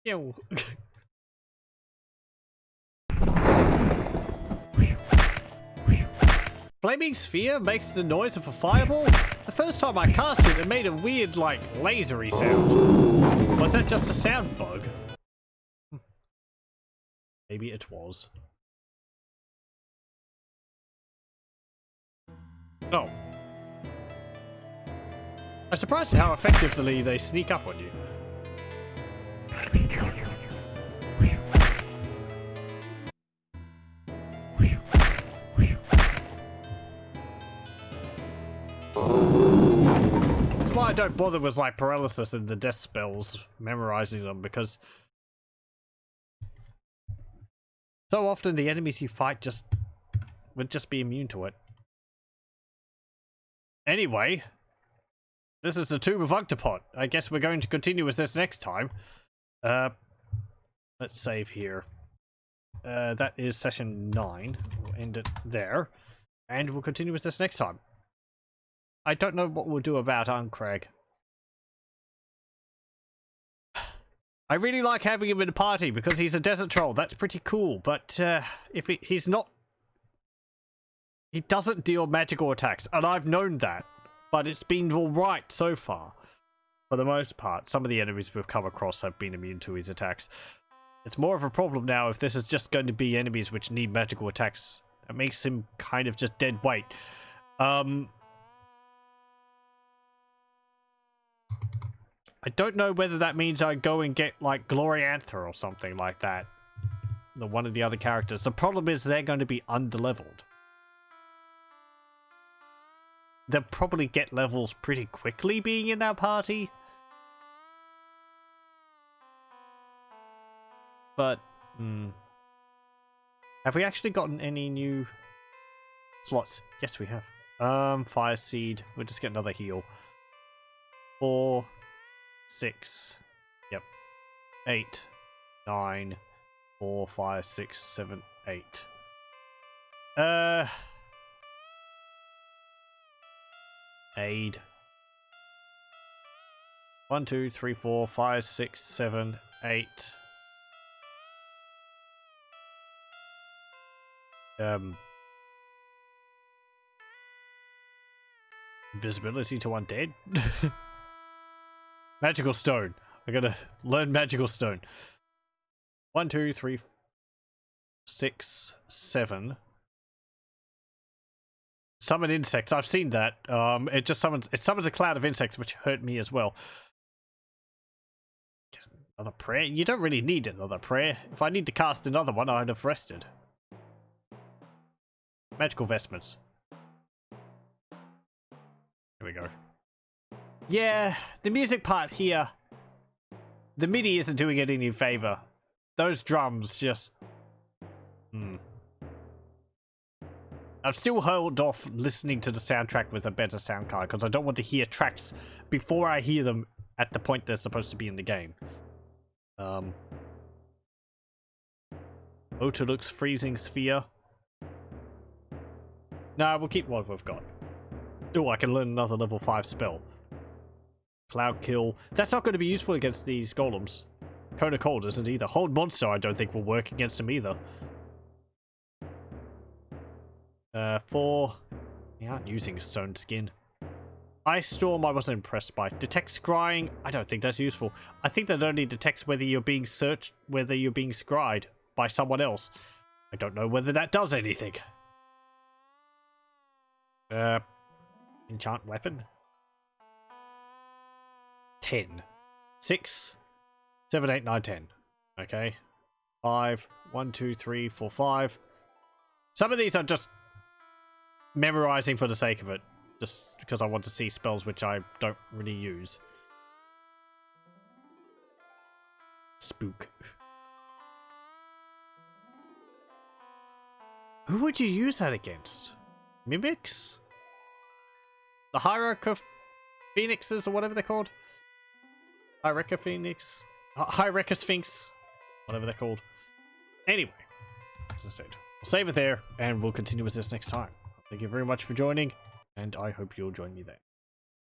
Ew. Flaming sphere makes the noise of a fireball? The first time I cast it, it made a weird, like, lasery sound. Was that just a sound bug? Maybe it was. Oh. I'm surprised at how effectively they sneak up on you. That's why I don't bother with like paralysis and the death spells, memorizing them, because so often the enemies you fight would just be immune to it. Anyway, this is the Tomb of Anhktepot. I guess we're going to continue with this next time. Let's save here. That is session 9. We'll end it there. And we'll continue with this next time. I don't know what we'll do about Anhktepot. I really like having him in a party because he's a desert troll. That's pretty cool. But if he's not... He doesn't deal magical attacks. And I've known that. But it's been alright so far. For the most part. Some of the enemies we've come across have been immune to his attacks. It's more of a problem now if this is just going to be enemies which need magical attacks. It makes him kind of just dead weight. I don't know whether that means I go and get, like, Gloriantha or something like that. One of the other characters. The problem is they're going to be underleveled. They'll probably get levels pretty quickly being in our party. But, have we actually gotten any new slots? Yes, we have. Fire Seed. We'll just get another heal. 4, 6, yep, 8, 9, 4, 5, 6, 7, 8. Aid. 1, 2, 3, 4, 5, 6, 7, 8. Invisibility to undead? Magical stone. I gotta learn magical stone. 1, 2, 3, 6, 7. Summon insects. I've seen that. It summons a cloud of insects, which hurt me as well. Another prayer? You don't really need another prayer. If I need to cast another one, I'd have rested. Magical vestments. Here we go. Yeah, the music part here. The MIDI isn't doing it any favor. Those drums just... I've still held off listening to the soundtrack with a better sound card because I don't want to hear tracks before I hear them at the point they're supposed to be in the game. Otoluk's Freezing Sphere. Nah, we'll keep what we've got. Oh, I can learn another level 5 spell. Cloud Kill. That's not going to be useful against these golems. Cone of Cold isn't either. Hold Monster I don't think will work against him either. 4. They aren't using Stone Skin. Ice Storm I wasn't impressed by. Detect Scrying, I don't think that's useful. I think that only detects whether you're being searched, whether you're being scryed by someone else. I don't know whether that does anything. Enchant Weapon? 10. 6, 7, 8, 9, 10. Okay. 5, 1, 2, 3, 4, 5. Some of these are just memorizing for the sake of it. Just because I want to see spells which I don't really use. Spook. Who would you use that against? Mimics? The Har'Akir Phoenixes or whatever they're called? Har'Akir Phoenix? Har'Akir Sphinx? Whatever they're called. Anyway, as I said, we'll save it there and we'll continue with this next time. Thank you very much for joining, and I hope you'll join me then.